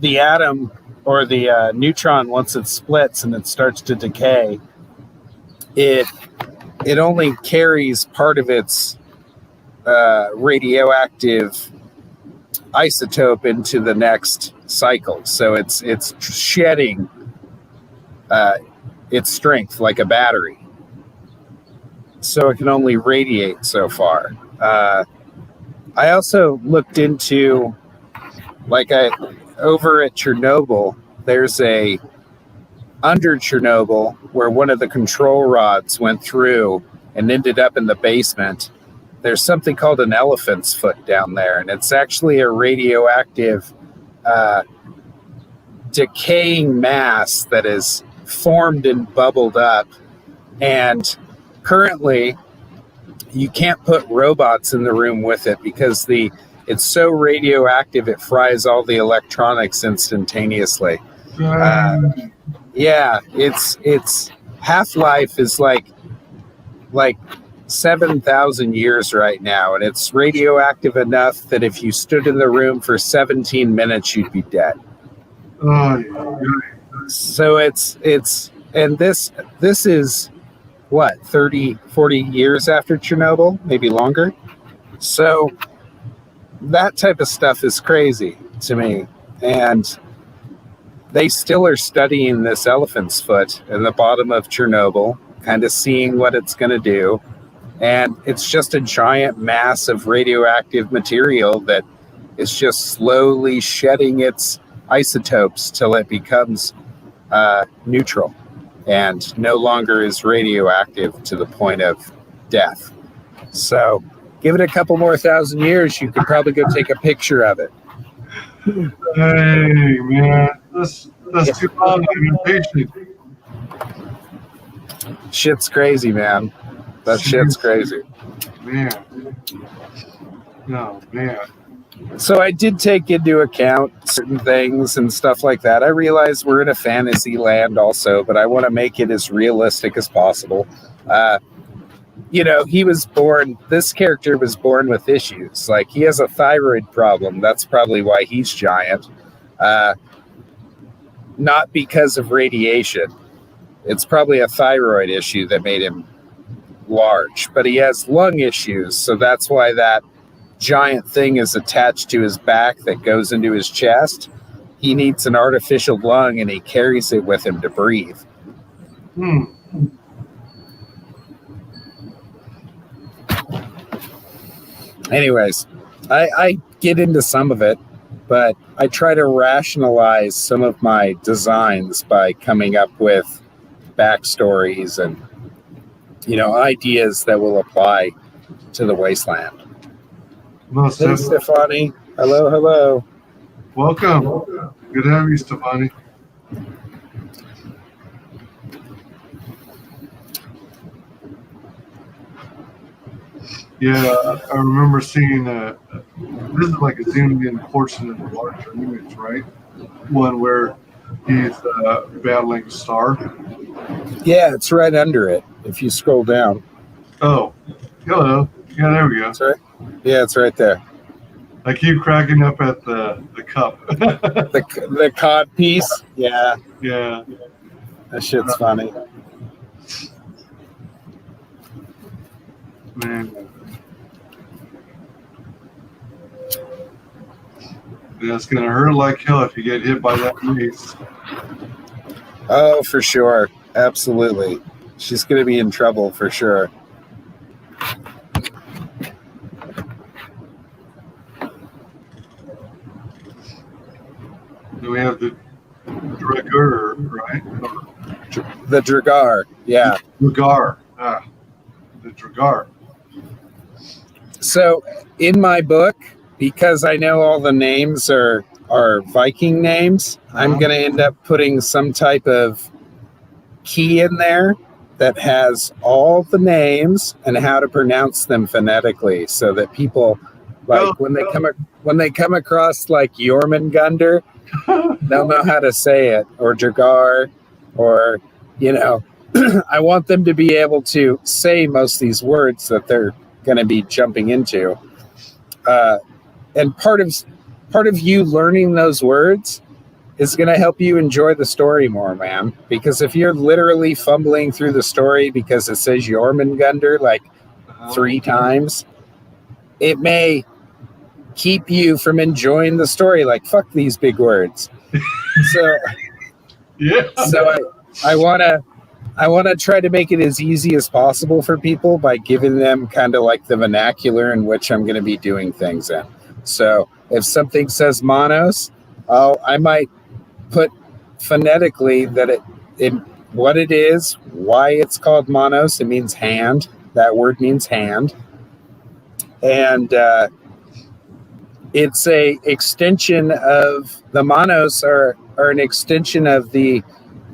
the atom or the neutron, once it splits and it starts to decay, it only carries part of its radioactive isotope into the next cycle. So it's shedding its strength like a battery. So it can only radiate so far. I also looked into, over at Chernobyl, there's under Chernobyl where one of the control rods went through and ended up in the basement. There's something called an elephant's foot down there, and it's actually a radioactive decaying mass that is formed and bubbled up. And currently, you can't put robots in the room with it because it's so radioactive it fries all the electronics instantaneously. Yeah, its half-life is like 7,000 years right now, and it's radioactive enough that if you stood in the room for 17 minutes, you'd be dead. So and this is what, 30, 40 years after Chernobyl, maybe longer. So that type of stuff is crazy to me. And they still are studying this elephant's foot in the bottom of Chernobyl, kind of seeing what it's going to do. And it's just a giant mass of radioactive material that is just slowly shedding its isotopes till it becomes neutral and no longer is radioactive to the point of death. So give it a couple more thousand years, you could probably go take a picture of it. Hey, man, that's too long. I'm impatient. Shit's crazy, man. That shit's crazy. Man. No, man. So I did take into account certain things and stuff like that. I realize we're in a fantasy land also, but I want to make it as realistic as possible. This character was born with issues. Like, he has a thyroid problem. That's probably why he's giant. Not because of radiation. It's probably a thyroid issue that made him large. But he has lung issues, so that's why that giant thing is attached to his back that goes into his chest. He needs an artificial lung, and he carries it with him to breathe. Anyways, I get into some of it, but I try to rationalize some of my designs by coming up with backstories and, ideas that will apply to the wasteland. Hey, Stefani. Hello. Welcome. Good to have you, Stefani. Yeah, I remember seeing this is like a zoomed in portion of the larger image, right? One where he's battling Star. Yeah, it's right under it if you scroll down. Oh, hello. Yeah, there we go. That's right. Yeah, it's right there. I keep cracking up at the cup. the cod piece? Yeah. Yeah. That shit's funny. Man. Yeah, it's going to hurt like hell if you get hit by that mace. Oh, for sure. Absolutely. She's going to be in trouble for sure. Then we have the Dragar, right? The Dragar, yeah. The Dragar. So, in my book, because I know all the names are Viking names, I'm going to end up putting some type of key in there that has all the names and how to pronounce them phonetically, so that people, like, when they come across like Jormungandr, They'll know how to say it, or Dragar, or, I want them to be able to say most of these words that they're going to be jumping into. And part of you learning those words is going to help you enjoy the story more, man. Because if you're literally fumbling through the story because it says Jormungandr like 3 times, it may keep you from enjoying the story. Like, fuck these big words. So I want to try to make it as easy as possible for people by giving them kind of like the vernacular in which I'm going to be doing things in. So if something says Monos, I might put phonetically that it what it is, why it's called Monos. It means hand. That word means hand. And it's a extension of the Monos are an extension of the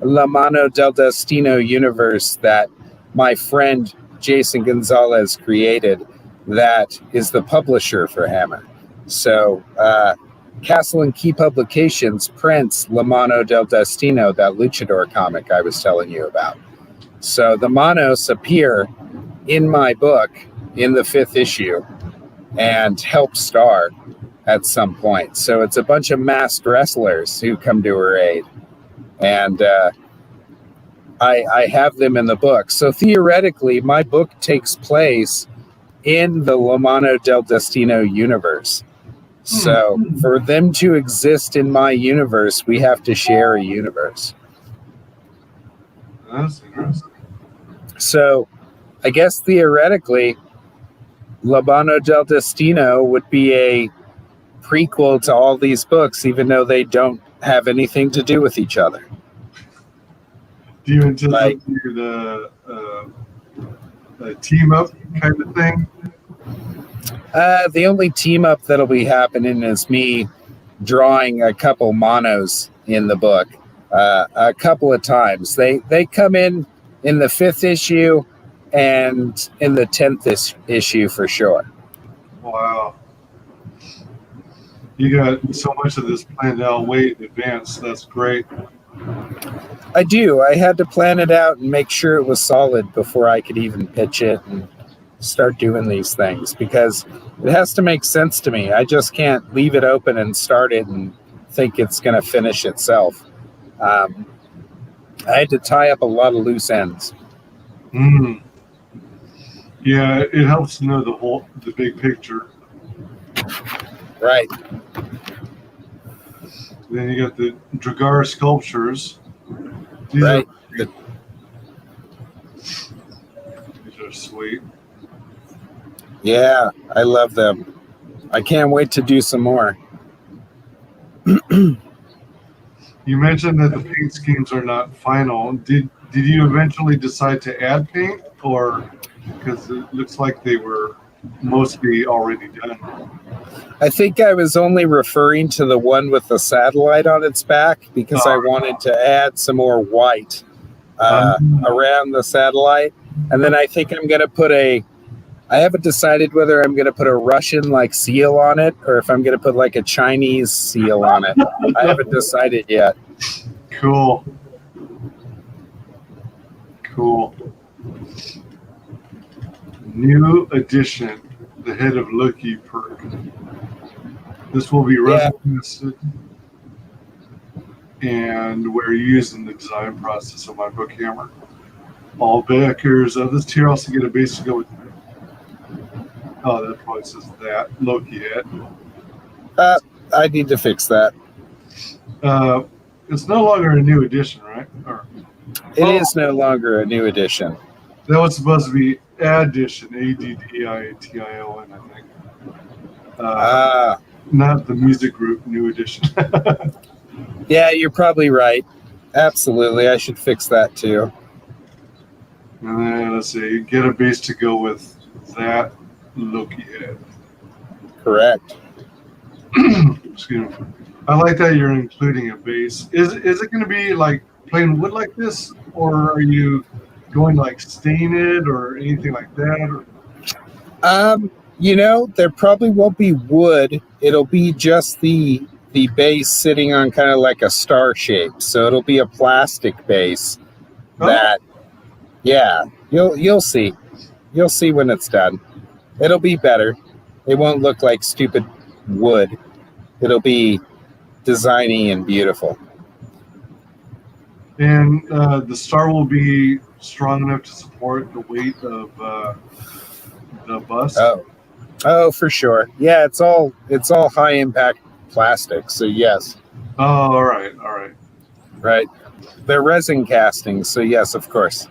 La Mano del Destino universe that my friend Jason Gonzalez created, that is the publisher for Hammer. So Castle and Key Publications prints La Mano del Destino, that luchador comic I was telling you about. So the Monos appear in my book in the 5th issue and help star at some point. So it's a bunch of masked wrestlers who come to her aid. And I have them in the book. So theoretically, my book takes place in the La Mano del Destino universe. So for them to exist in my universe, we have to share a universe. That's interesting. So I guess theoretically, La Mano del Destino would be a prequel to all these books, even though they don't have anything to do with each other. Do you anticipate the team up kind of thing? The only team up that'll be happening is me drawing a couple monos in the book a couple of times. They come in the 5th issue and in the 10th issue for sure. Wow. You got so much of this planned out way in advance. That's great. I do. I had to plan it out and make sure it was solid before I could even pitch it and start doing these things, because it has to make sense to me. I just can't leave it open and start it and think it's going to finish itself. I had to tie up a lot of loose ends. Yeah, it helps to know the big picture. Right. Then you got the Dragar sculptures. These right. These are sweet. Yeah, I love them. I can't wait to do some more. You mentioned that the paint schemes are not final. Did you eventually decide to add paint, or because it looks like they were mostly already done? I think I was only referring to the one with the satellite on its back because I wanted to add some more white around the satellite. And then I think I'm going to put I haven't decided whether I'm going to put a Russian like seal on it or if I'm going to put like a Chinese seal on it. I haven't decided yet. Cool. New edition, the Head of Loki perk. This will be referenced and we're using the design process of my book Hammer. All backers of this tier also get a basic go with. Oh, that probably says that Loki head. I need to fix that. It's no longer a new edition, right? It is no longer a new edition. That was supposed to be addition, ADDITION, I think. Not the music group, new edition. Yeah, you're probably right. Absolutely, I should fix that too. And then let's see, get a base to go with that Loki head. Correct. Excuse me. I like that you're including a base. Is it going to be like plain wood like this, or are you going like stain it or anything like that? Or? There probably won't be wood. It'll be just the the base sitting on kind of like a star shape. So it'll be a plastic base that, yeah, you'll see. You'll see when it's done. It'll be better. It won't look like stupid wood. It'll be designy and beautiful. And the star will be strong enough to support the weight of the bust. Oh, for sure. Yeah, it's all high impact plastic. So yes. Oh, all right. Right. They're resin castings. So yes, of course.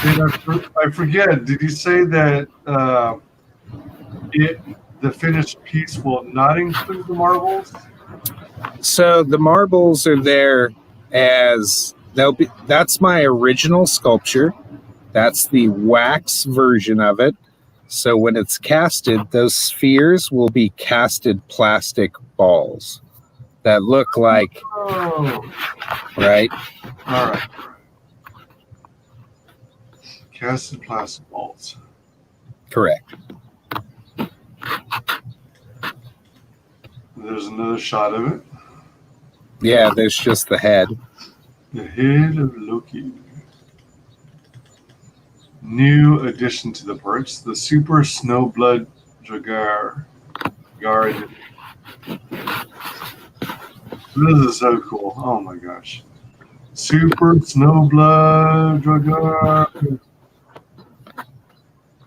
And I forget. Did you say that the finished piece will not include the marbles? So the marbles are there as that's my original sculpture. That's the wax version of it. So when it's casted, those spheres will be casted plastic balls that look like, right? All right. Casted plastic balls. Correct. There's another shot of it. Yeah, there's just the head. The head of Loki. New addition to the perks, the Super Snowblood Dragar. This is so cool. Oh my gosh. Super Snowblood Dragar.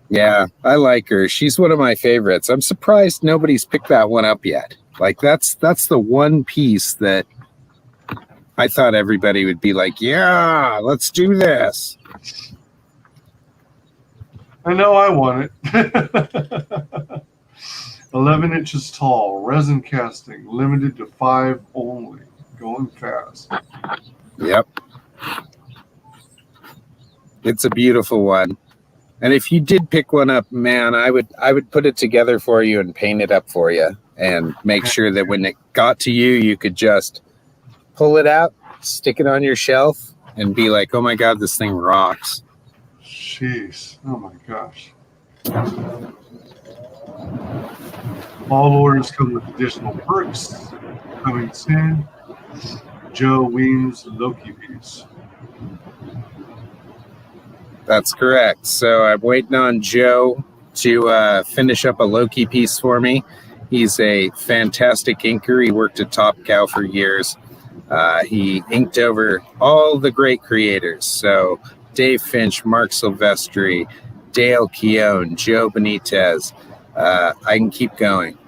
Yeah, I like her. She's one of my favorites. I'm surprised nobody's picked that one up yet. Like that's the one piece that I thought everybody would be like, yeah, let's do this. I know I want it. 11 inches tall, resin casting, limited to 5 only. Going fast. Yep. It's a beautiful one. And if you did pick one up, man, I would put it together for you and paint it up for you and make sure that when it got to you, you could just pull it out, stick it on your shelf, and be like, oh my God, this thing rocks. Jeez. Oh my gosh. All orders come with additional perks. Coming soon. Joe Weems Loki piece. That's correct. So I'm waiting on Joe to finish up a Loki piece for me. He's a fantastic inker. He worked at Top Cow for years. He inked over all the great creators. So Dave Finch, Mark Silvestri, Dale Keown, Joe Benitez. I can keep going.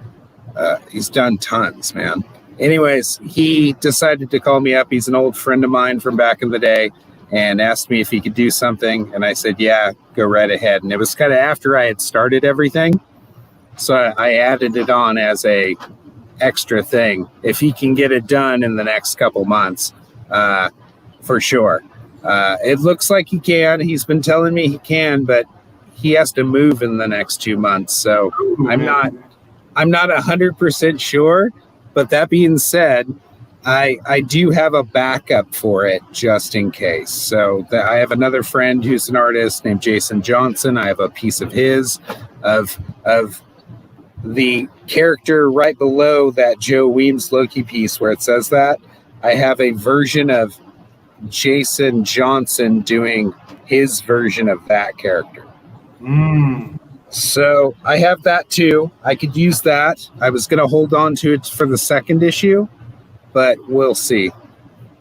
He's done tons, man. Anyways, he decided to call me up. He's an old friend of mine from back in the day and asked me if he could do something. And I said, yeah, go right ahead. And it was kind of after I had started everything. So I added it on as a extra thing. If he can get it done in the next couple months, for sure. It looks like he can. He's been telling me he can, but he has to move in the next 2 months. So I'm not 100% sure. But that being said, I do have a backup for it just in case. So I have another friend who's an artist named Jason Johnson. I have a piece of his of the character right below that Joe Weems Loki piece where it says that. I have a version of Jason Johnson doing his version of that character. So I have that too. I could use that. I was going to hold on to it for the second issue, but we'll see.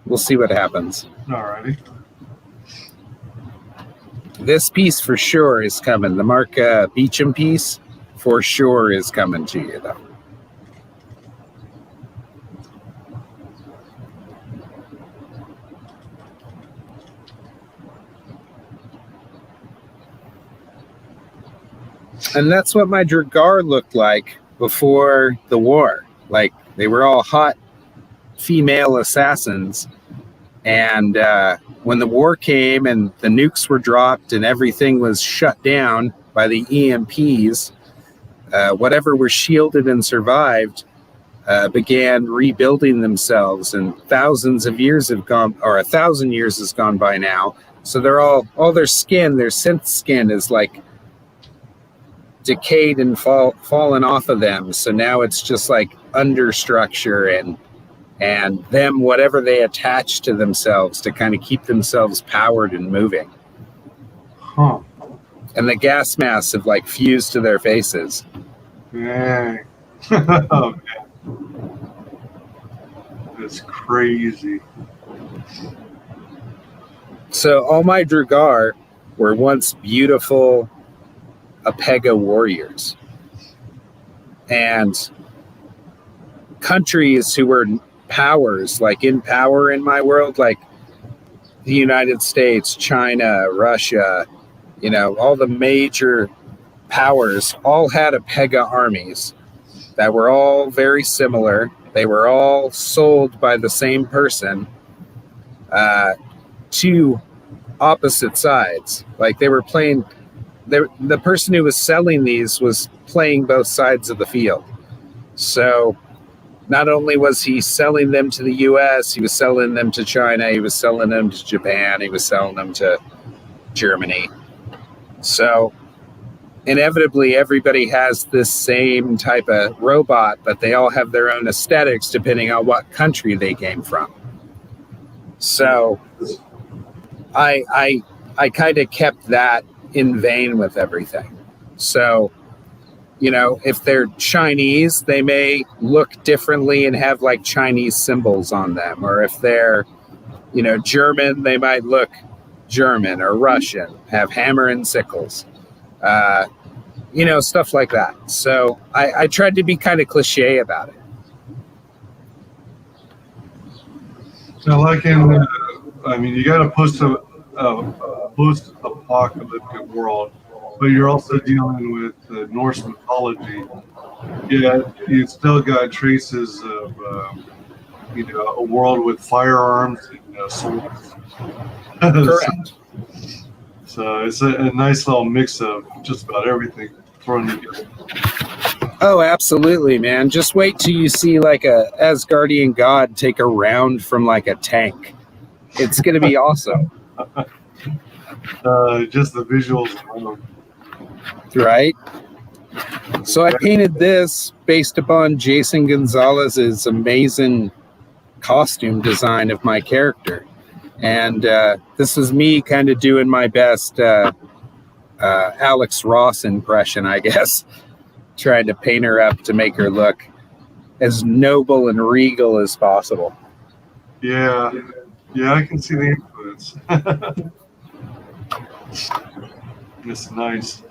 We'll see what happens. Alrighty. This piece for sure is coming. The Mark Beecham piece for sure is coming to you, though. And that's what my Dragar looked like before the war. Like, they were all hot female assassins. And when the war came and the nukes were dropped and everything was shut down by the EMPs, whatever were shielded and survived began rebuilding themselves. And thousands of years have gone, or 1,000 years has gone by now. So they're all their skin, their synth skin is like decayed and fallen off of them. So now it's just like understructure and them, whatever they attach to themselves to kind of keep themselves powered and moving. Huh. And the gas masks have like fused to their faces. Dang. Oh, man. That's crazy. So all my Dragar were once beautiful Apega warriors. And countries who were powers, like in power in my world, like the United States, China, Russia, you know, all the major powers all had Apega armies that were all very similar. They were all sold by the same person to opposite sides. Like they were playing, the person who was selling these was playing both sides of the field. So not only was he selling them to the US, he was selling them to China, he was selling them to Japan, he was selling them to Germany. So inevitably everybody has this same type of robot, but they all have their own aesthetics depending on what country they came from. So I kind of kept that in vein with everything. So, you know, if they're Chinese, they may look differently and have like Chinese symbols on them. Or if they're, you know, German, they might look German, or Russian, have hammer and sickles, you know, stuff like that. So I tried to be kind of cliche about it. So like in, I mean, you got a post-apocalyptic world, but you're also dealing with Norse mythology. Yeah, you still got traces of, you know, a world with firearms and swords. Correct. So it's a nice little mix of just about everything thrown together. Oh, absolutely, man. Just wait till you see like a Asgardian god take a round from like a tank. It's going to be awesome. Just the visuals alone. Right? So I painted this based upon Jason Gonzalez's amazing costume design of my character. And this is me kind of doing my best Alex Ross impression, I guess. Trying to paint her up to make her look as noble and regal as possible. Yeah, I can see the influence. It's nice.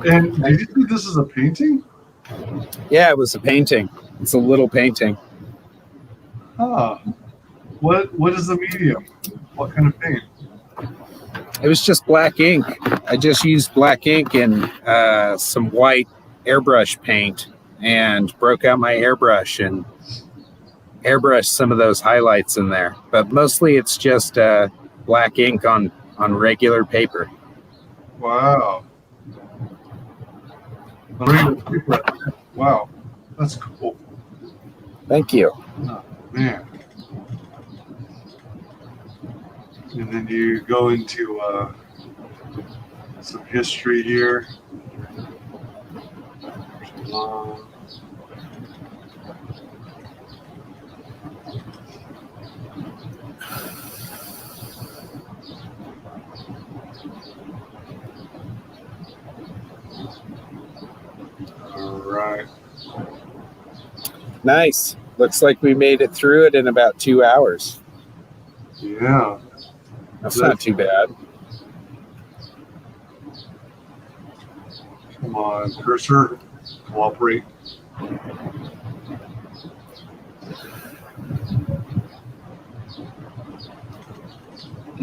And did you think this is a painting? Yeah, it was a painting. It's a little painting. Huh. What is the medium? What kind of paint? It was just black ink. I just used black ink and some white airbrush paint and broke out my airbrush and airbrushed some of those highlights in there. But mostly it's just black ink on regular paper. Wow. Wow. That's cool. Thank you. Oh, man. And then you go into some history here. All right. Nice. Looks like we made it through it in about 2 hours. Yeah. That's not too bad. Come on, cursor. Cooperate.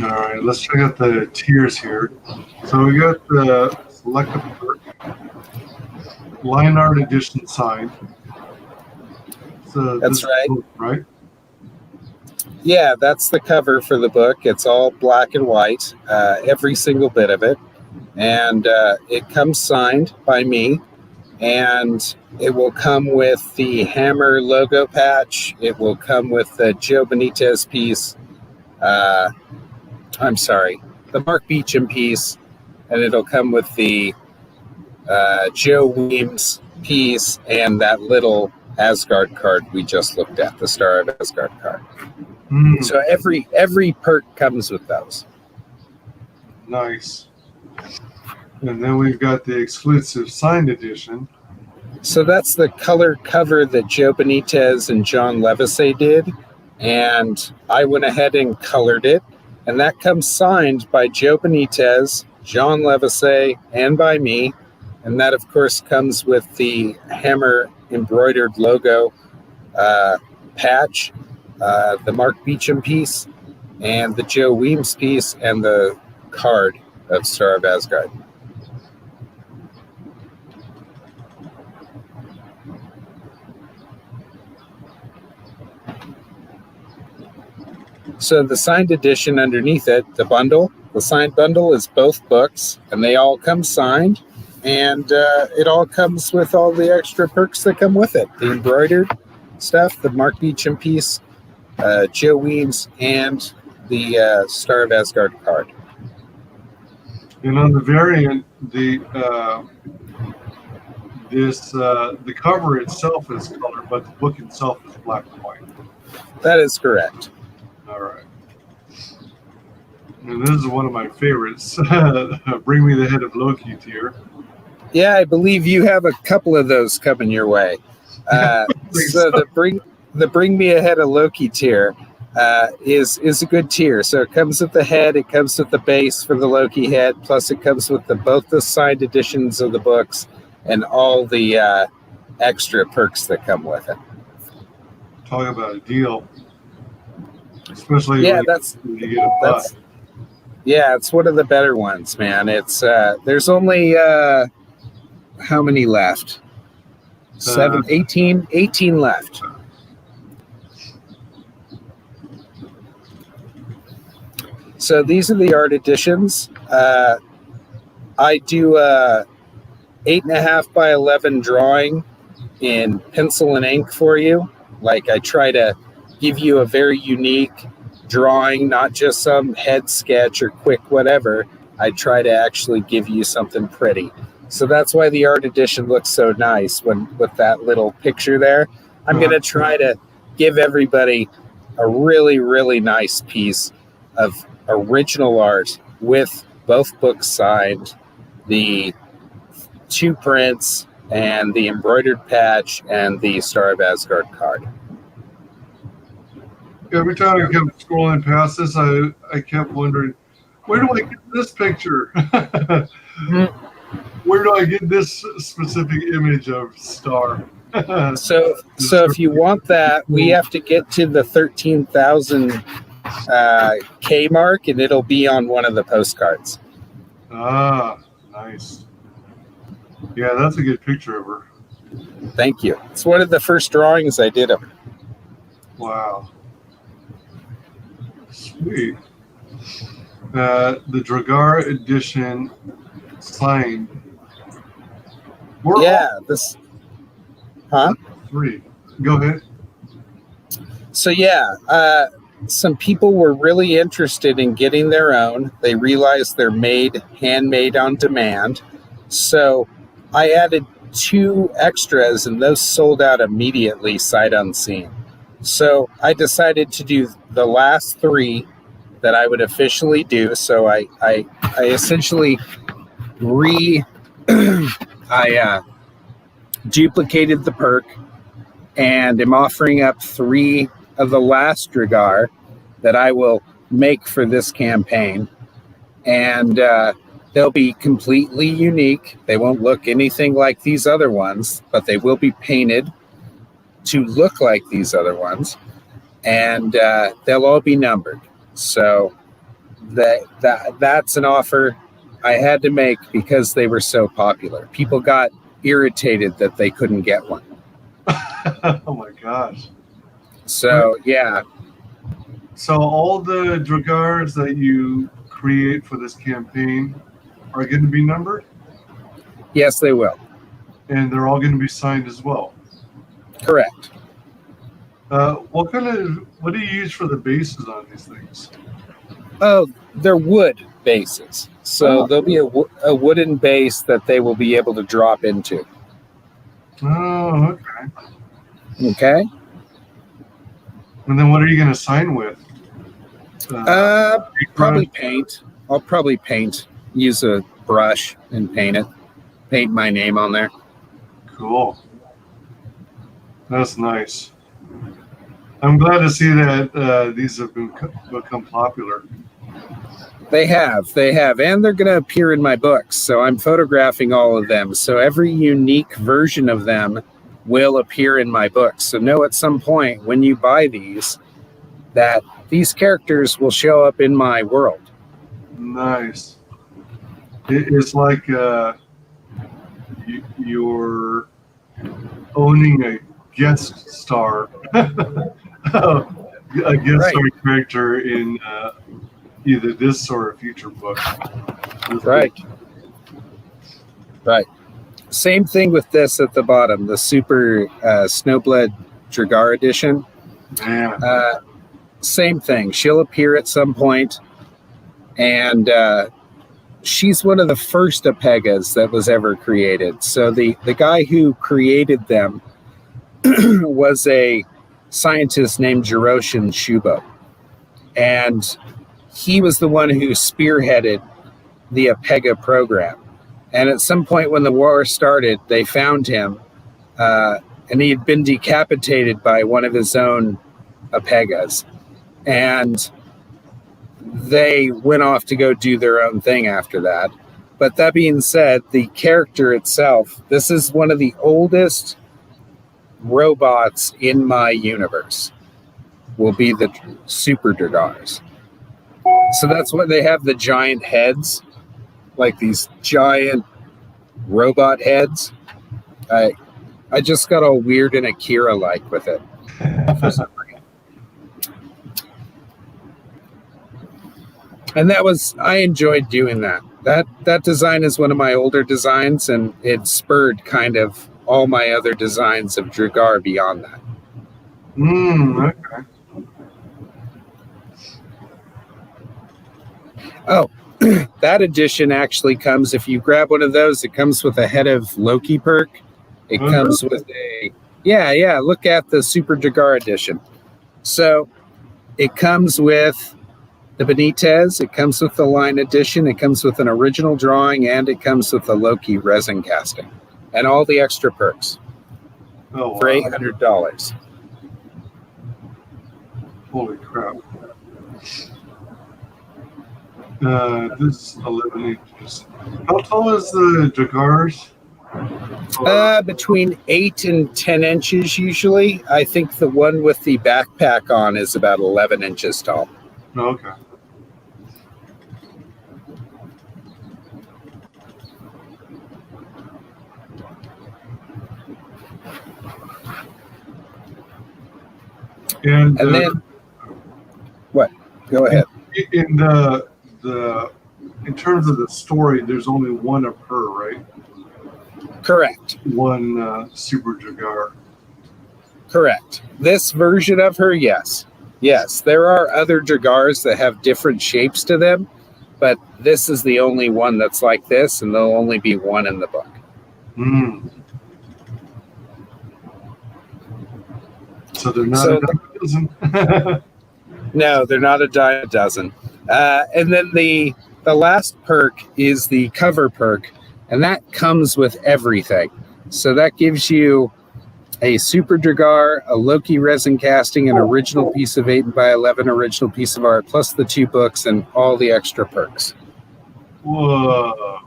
All right, let's check out the tiers here. So we got the select a book, line art edition signed. So That's right. Book, right? Yeah, that's the cover for the book. It's all black and white, every single bit of it. And it comes signed by me. And it will come with the Hammer logo patch. It will come with the Joe Benitez piece. The Mark Beecham piece. And it'll come with the Joe Weems piece, and that little Asgard card we just looked at, the Star of Asgard card. So every perk comes with those. Nice. And then we've got the exclusive signed edition. So that's the color cover that Joe Benitez and John Levisay did, and I went ahead and colored it, and that comes signed by Joe Benitez, John Levisay, and by me, and that of course comes with the Hammer embroidered logo patch, the Mark Beecham piece, and the Joe Weems piece, and the card of Star of Asgard. So the signed edition underneath it, the signed bundle is both books, and they all come signed, and it all comes with all the extra perks that come with it. The embroidered stuff, the Mark Beecham piece, Joe Weems, and the Star of Asgard card. And on the variant, the cover itself is colored, but the book itself is black and white. That is correct. All right. And this is one of my favorites. Bring Me the Head of Loki tier. Yeah, I believe you have a couple of those coming your way. So the Bring Me Ahead of Loki tier is a good tier. So it comes with the head, it comes with the base for the Loki head, plus it comes with both the signed editions of the books and all the extra perks that come with it. Talk about a deal. Especially when you get a butt. Yeah, it's one of the better ones, man. It's there's only how many left? 18 left. So these are the art editions. I do a 8.5 by 11 drawing in pencil and ink for you. Like, I try to give you a very unique drawing, not just some head sketch or quick whatever. I try to actually give you something pretty. So that's why the art edition looks so nice with that little picture there. I'm going to try to give everybody a really, really nice piece of original art with both books signed, the 2 prints, and the embroidered patch, and the Star of Asgard card. Every time I kept scrolling past this, I kept wondering, where do I get this picture? Where do I get this specific image of Star? So if you want that, we have to get to the 13,000 K mark, and it'll be on one of the postcards. Ah, nice. Yeah, that's a good picture of her. Thank you. It's one of the first drawings I did of her. Wow. Sweet. The Dragar edition signed. This. Huh? 3. Go ahead. So some people were really interested in getting their own. They realized they're handmade on demand. So I added 2 extras, and those sold out immediately, sight unseen. So I decided to do the last 3 that I would officially do. So I essentially duplicated the perk, and am offering up 3 of the last Dragar that I will make for this campaign. And they'll be completely unique. They won't look anything like these other ones, but they will be painted to look like these other ones, and they'll all be numbered. So that's an offer I had to make because they were so popular. People got irritated that they couldn't get one. Oh my gosh. So yeah. So all the Dragars that you create for this campaign are going to be numbered? Yes, they will. And they're all going to be signed as well? Correct. What do you use for the bases on these things? Oh, they're wood bases. So there'll be a wooden base that they will be able to drop into. Oh, okay. Okay. And then what are you going to sign with? Probably paint. I'll probably paint. Use a brush and paint it. Paint my name on there. Cool. That's nice. I'm glad to see that these have become popular. They have, and they're going to appear in my books. So I'm photographing all of them. So every unique version of them will appear in my books. So know at some point when you buy these, that these characters will show up in my world. Nice. It's like you're owning a guest star, a guest star character in either this or a future book. Right. Same thing with this at the bottom, the Super Snowblood Dragar edition. Yeah. Same thing. She'll appear at some point, and she's one of the first Apegas that was ever created. So the guy who created them was a scientist named Jiroshin Shubo. And he was the one who spearheaded the Apega program. And at some point when the war started, they found him, and he had been decapitated by one of his own Apegas. And they went off to go do their own thing after that. But that being said, the character itself, this is one of the oldest robots in my universe, will be the Super Dragars. So that's what they have, the giant heads, like these giant robot heads. I just got all weird and Akira-like with it. And I enjoyed doing that. That design is one of my older designs, and it spurred kind of all my other designs of Dragar beyond that. Okay. Oh, that edition actually comes, if you grab one of those, it comes with a Head of Loki perk. It comes with look at the Super Dragar edition. So it comes with the Benitez, it comes with the line edition, it comes with an original drawing, and it comes with the Loki resin casting. And all the extra perks for $800. Holy crap. This is 11 inches. How tall is the Dragars? Between 8 and 10 inches usually. I think the one with the backpack on is about 11 inches tall. Okay. And then what? Go ahead. In in terms of the story, there's only one of her, right? Correct. One Super Dragar. Correct. This version of her, yes. Yes, there are other Dragars that have different shapes to them, but this is the only one that's like this, and there'll only be one in the book. So they're not a dozen. No, they're not a dime a dozen. And then the last perk is the cover perk, and that comes with everything. So that gives you a Super Dragar, a Loki resin casting, an original piece of 8x11 original piece of art, plus the 2 books and all the extra perks. Whoa.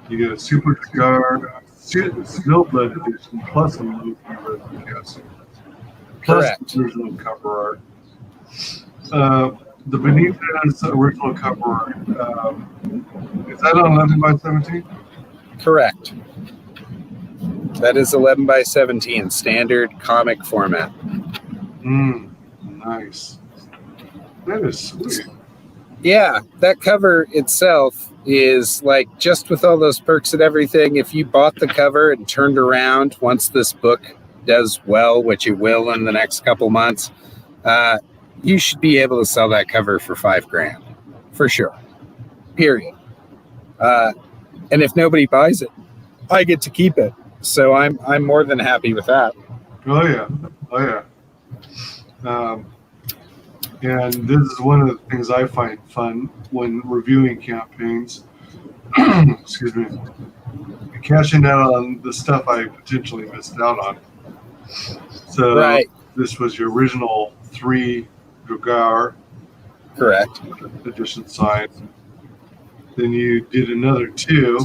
You get a Super Dragar, Snowblood edition, plus a Loki resin casting. Correct. The original cover art. The Benitez original cover art, is that on 11x17? Correct. That is 11x17, standard comic format. Nice. That is sweet. Yeah, that cover itself is like, just with all those perks and everything, if you bought the cover and turned around once this book does well, which it will in the next couple months, you should be able to sell that cover for $5,000. for sure. Period. And if nobody buys it, I get to keep it. So I'm more than happy with that. Oh yeah. And this is one of the things I find fun when reviewing campaigns. Excuse me. Cashing out on the stuff I potentially missed out on. So Right. This was your original 3 Dragar Correct. edition side. Then you did another 2.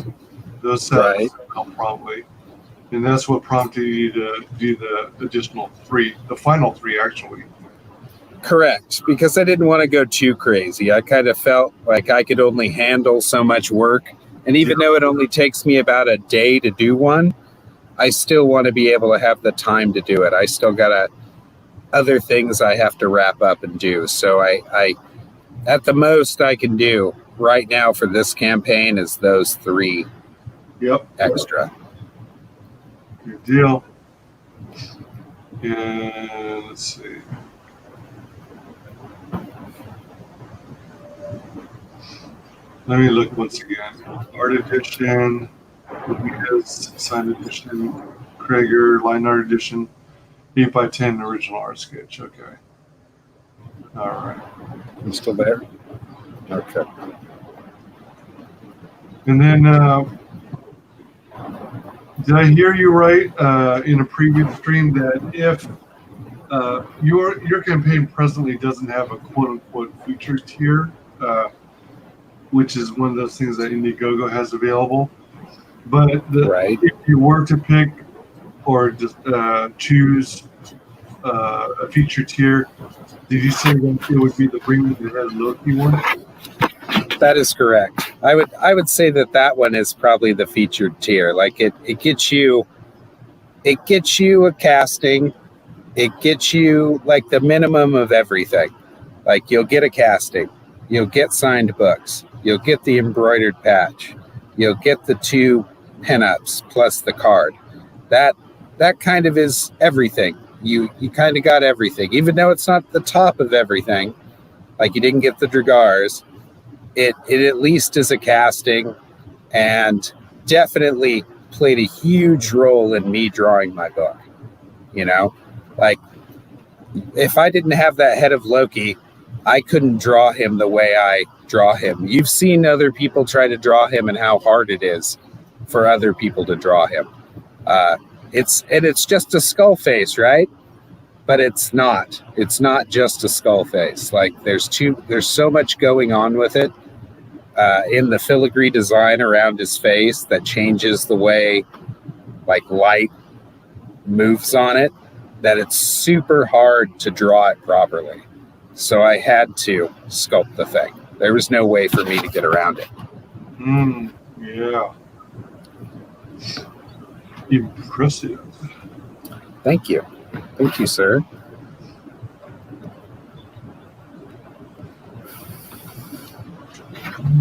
Those Right. sound promptly. And that's what prompted you to do the additional 3, the final 3 actually. Correct. Because I didn't want to go too crazy. I kind of felt like I could only handle so much work. And even though it only takes me about a day to do one, I still want to be able to have the time to do it. I still got other things I have to wrap up and do. So I at the most I can do right now for this campaign is those 3 extra. Good deal. And let's see. Let me look once again. Art edition, WyzGyz signed edition, Crager line art edition, 8x10 original art sketch. Okay. All right. You still there? Okay. And then, did I hear you right in a previous stream that if your campaign presently doesn't have a quote unquote feature tier, which is one of those things that Indiegogo has available, but if you were to pick or just choose a feature tier, did you say that it would be the Bring Me the Head Loki one? That is correct. I would say that one is probably the featured tier. Like it gets you a casting, it gets you like the minimum of everything. Like you'll get a casting, you'll get signed books, you'll get the embroidered patch, you'll get the 2 pinups plus the card. That kind of is everything. You kind of got everything, even though it's not the top of everything. Like you didn't get the Dragars. It at least is a casting, and definitely played a huge role in me drawing my book. You know, like if I didn't have that head of Loki, I couldn't draw him the way I draw him. You've seen other people try to draw him and how hard it is for other people to draw him. It's just a skull face, right? But it's not. It's not just a skull face. Like there's so much going on with it in the filigree design around his face that changes the way like light moves on it, that it's super hard to draw it properly. So I had to sculpt the thing. There was no way for me to get around it. Yeah. Impressive. Thank you. Thank you, sir.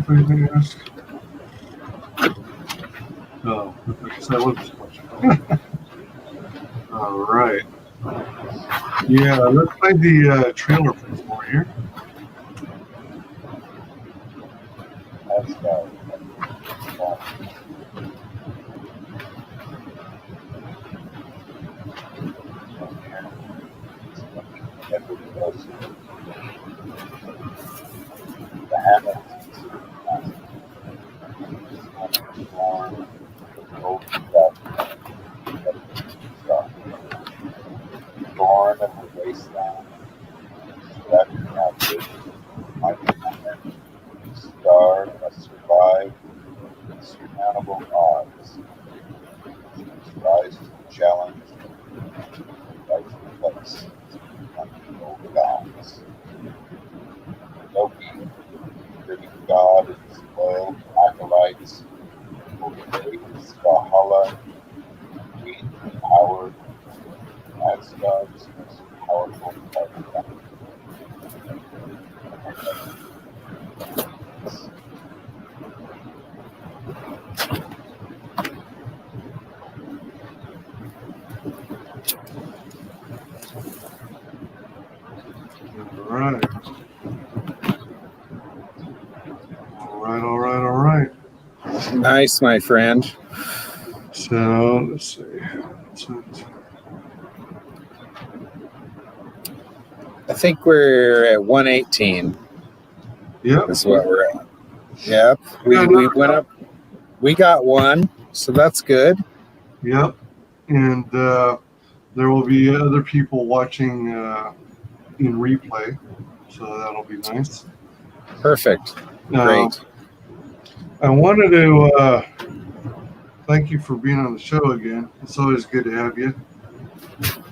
Anything to ask? No. So that was this question. All right. Yeah, let's play the trailer once more here. Let's go. The hammer. Born of the wasteland, wrapping out vision, mighty hammer, star must survive insurmountable odds. Rise to the challenge, rise to the place, uncontrolled the gods. Loki, gritty god and his loyal acolytes, will create Valhalla, being empowered Asgard's most powerful partner. All right. Nice, my friend. So let's see. I think we're at 118. Yep. Is what we're at. Yep. We went up. We got one, so that's good. Yep. And there will be other people watching in replay, so that'll be nice. Perfect. Great. I wanted to thank you for being on the show again. It's always good to have you.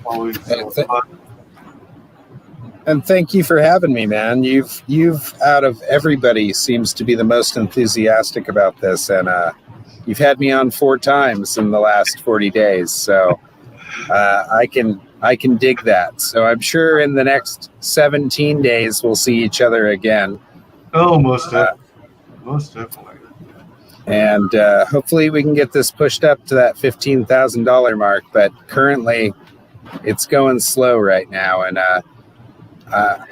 Always fun. And thank you for having me, man. You've out of everybody seems to be the most enthusiastic about this, and you've had me on 4 times in the last 40 days. So I can dig that. So I'm sure in the next 17 days we'll see each other again. Oh, most definitely. Most definitely. And hopefully we can get this pushed up to that $15,000 mark. But currently it's going slow right now, and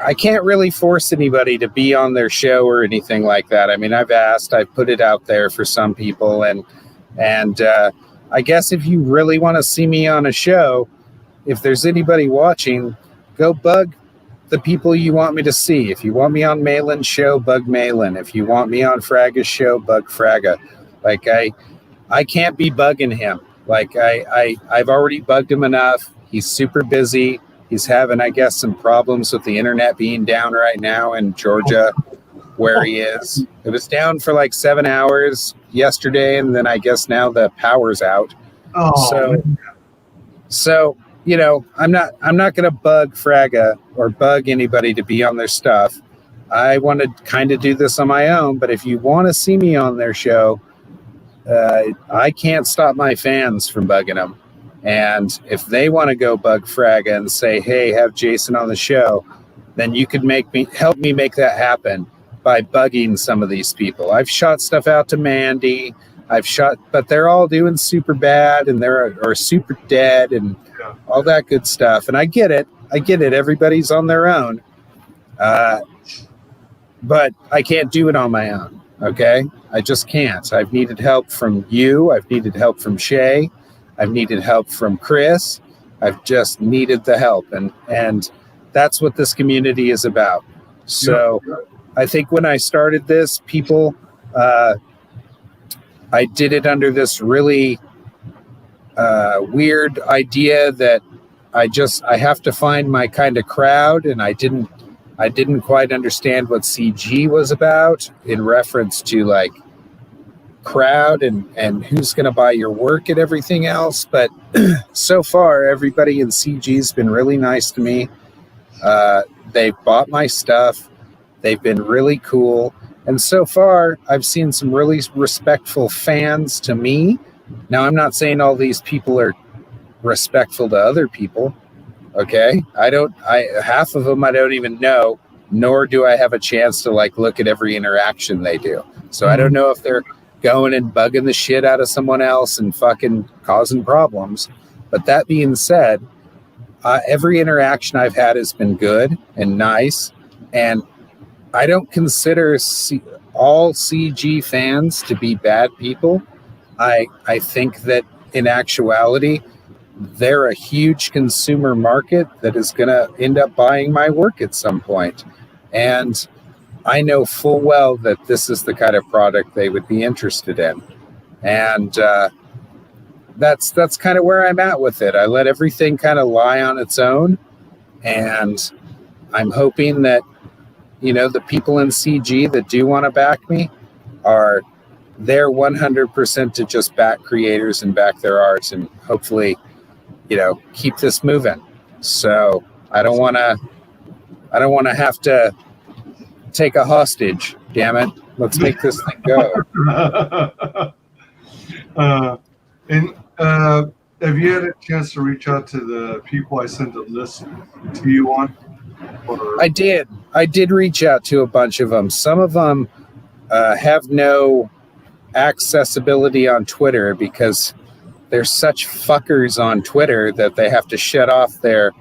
I can't really force anybody to be on their show or anything like that. I mean, I've asked, I've put it out there for some people, and I guess if you really want to see me on a show, if there's anybody watching, go bug the people you want me to see. If you want me on Malin's show, bug Malin. If you want me on Fraga's show, bug Fraga. Like I can't be bugging him. Like I've already bugged him enough. He's super busy. He's having, I guess, some problems with the internet being down right now in Georgia, where he is. It was down for like 7 hours yesterday, and then I guess now the power's out. Oh. So you know, I'm not going to bug Fraga or bug anybody to be on their stuff. I want to kind of do this on my own, but if you want to see me on their show, I can't stop my fans from bugging them. And if they want to go bug Fraga and say, hey, have Jason on the show, then you could help me make that happen by bugging some of these people. I've shot stuff out to Mandy. But they're all doing super bad and or super dead and all that good stuff. And I get it. Everybody's on their own. But I can't do it on my own. Okay. I just can't. I've needed help from you. I've needed help from Shay. I've needed help from Chris. I've just needed the help. And that's what this community is about. So I think when I started this, people, I did it under this really weird idea that I have to find my kind of crowd, and I didn't quite understand what CG was about in reference to like crowd and who's going to buy your work and everything else. But so far, everybody in CG has been really nice to me. They've bought my stuff. They've been really cool. And so far, I've seen some really respectful fans to me. Now, I'm not saying all these people are respectful to other people. Okay. Half of them I don't even know, nor do I have a chance to like look at every interaction they do. So I don't know if they're going and bugging the shit out of someone else and fucking causing problems. But that being said, every interaction I've had has been good and nice. And I don't consider all CG fans to be bad people. I think that in actuality, they're a huge consumer market that is going to end up buying my work at some point. And I know full well that this is the kind of product they would be interested in. And that's kind of where I'm at with it. I let everything kind of lie on its own. And I'm hoping that, you know, the people in CG that do want to back me are there 100% to just back creators and back their art and hopefully, you know, keep this moving. So I don't want to have to take a hostage. Damn it. Let's make this thing go. Have you had a chance to reach out to the people I sent a list to you on? I did reach out to a bunch of them. Some of them have no accessibility on Twitter because they're such fuckers on Twitter that they have to shut off their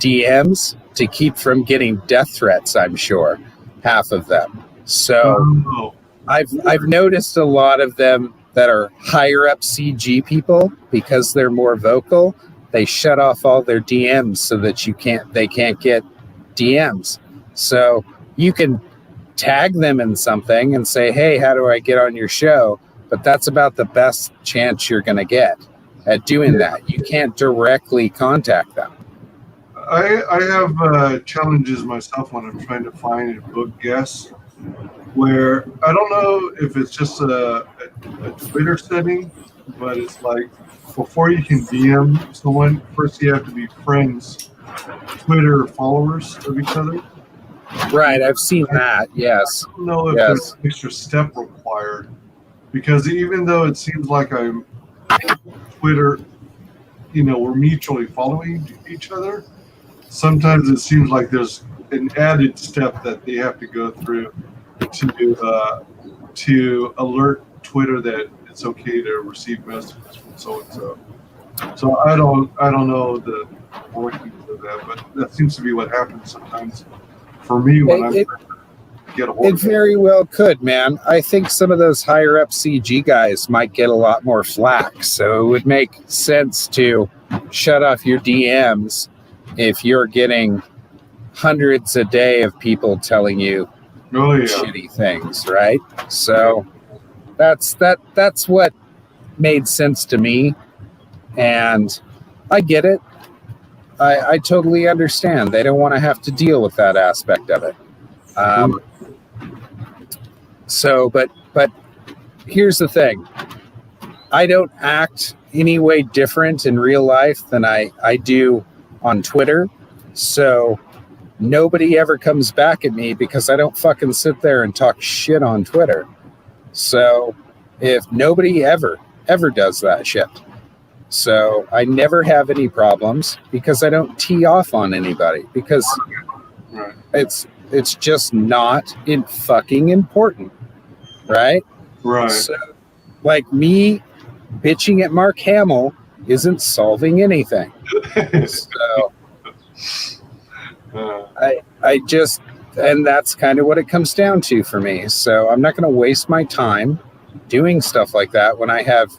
DMs to keep from getting death threats, I'm sure. Half of them. So Oh, I've noticed a lot of them that are higher up CG people, because they're more vocal, they shut off all their DMs so that they can't get DMs. So you can tag them in something and say, hey, how do I get on your show? But that's about the best chance you're going to get at doing that. You can't directly contact them. I have challenges myself when I'm trying to find a book guest, where I don't know if it's just a Twitter setting, but it's like before you can DM someone, first you have to be friends, Twitter followers of each other. Right, I've seen that, yes. I don't know if there's an extra step required, because even though it seems like I'm Twitter, we're mutually following each other, sometimes it seems like there's an added step that they have to go through to alert Twitter that it's okay to receive messages from so and so. So I don't know the workings of that, but that seems to be what happens sometimes for me when I get a hold It of very well could, man. I think some of those higher up CG guys might get a lot more flack, so it would make sense to shut off your DMs if you're getting hundreds a day of people telling you shitty things, right? So that's what made sense to me, and I get it. I totally understand. They don't want to have to deal with that aspect of it. But here's the thing. I don't act any way different in real life than I do on Twitter. So nobody ever comes back at me because I don't fucking sit there and talk shit on Twitter. So if nobody ever does that shit. So I never have any problems because I don't tee off on anybody, because it's just not fucking important. Right? Right. So, like, me bitching at Mark Hamill isn't solving anything. So I just, and that's kind of what it comes down to for me. So I'm not going to waste my time doing stuff like that when I have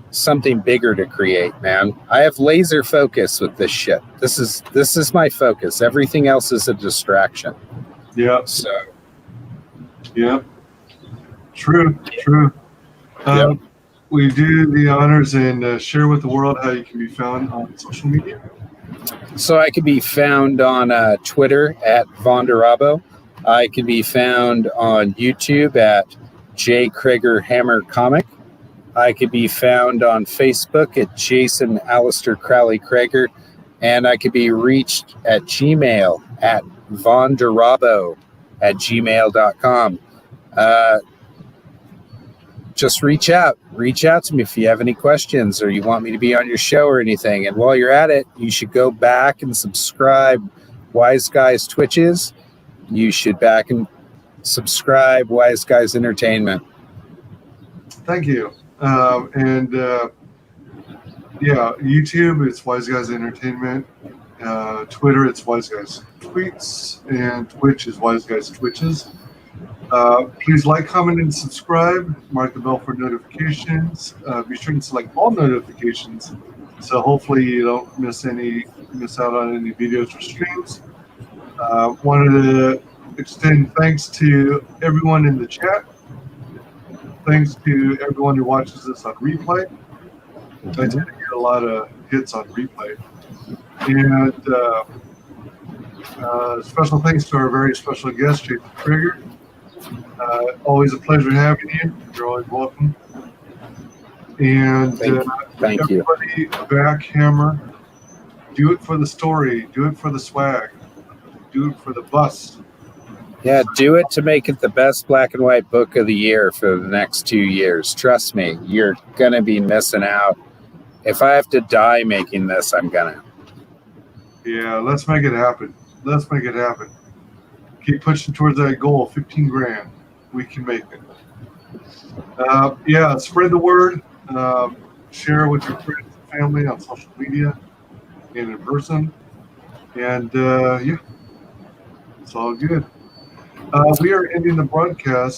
something bigger to create, man. I have laser focus with this shit. This is my focus. Everything else is a distraction. Yeah. So. Yeah. True. Yep. We do the honors and share with the world how you can be found on social media. So I can be found on Twitter at Vonderabo. I can be found on YouTube at J.Crager Hammer Comic. I could be found on Facebook at Jason Alistair Crowley Crager. And I could be reached at Gmail at vonderabo@gmail.com. Just reach out to me if you have any questions or you want me to be on your show or anything. And while you're at it, you should go back and subscribe WyzGyz Twitches. You should back and subscribe WyzGyz Entertainment. Thank you. YouTube, it's WyzGyz Entertainment. Twitter, it's WyzGyz Tweets. And Twitch is WyzGyz Twitches. Please like, comment, and subscribe. Mark the bell for notifications. Be sure to select all notifications, so hopefully you don't miss out on any videos or streams. Wanted to extend thanks to everyone in the chat. Thanks to everyone who watches this on replay. I tend to get a lot of hits on replay. And special thanks to our very special guest, J.Crager. Always a pleasure having you. You're always welcome. And thank you. Everybody, backhammer. Do it for the story. Do it for the swag. Do it for the bus. Yeah, do it to make it the best black and white book of the year for the next 2 years. Trust me, you're going to be missing out. If I have to die making this, I'm going to. Yeah, let's make it happen. Keep pushing towards that goal, 15 grand. We can make it. Spread the word. Share with your friends and family on social media and in person. And it's all good. We are ending the broadcast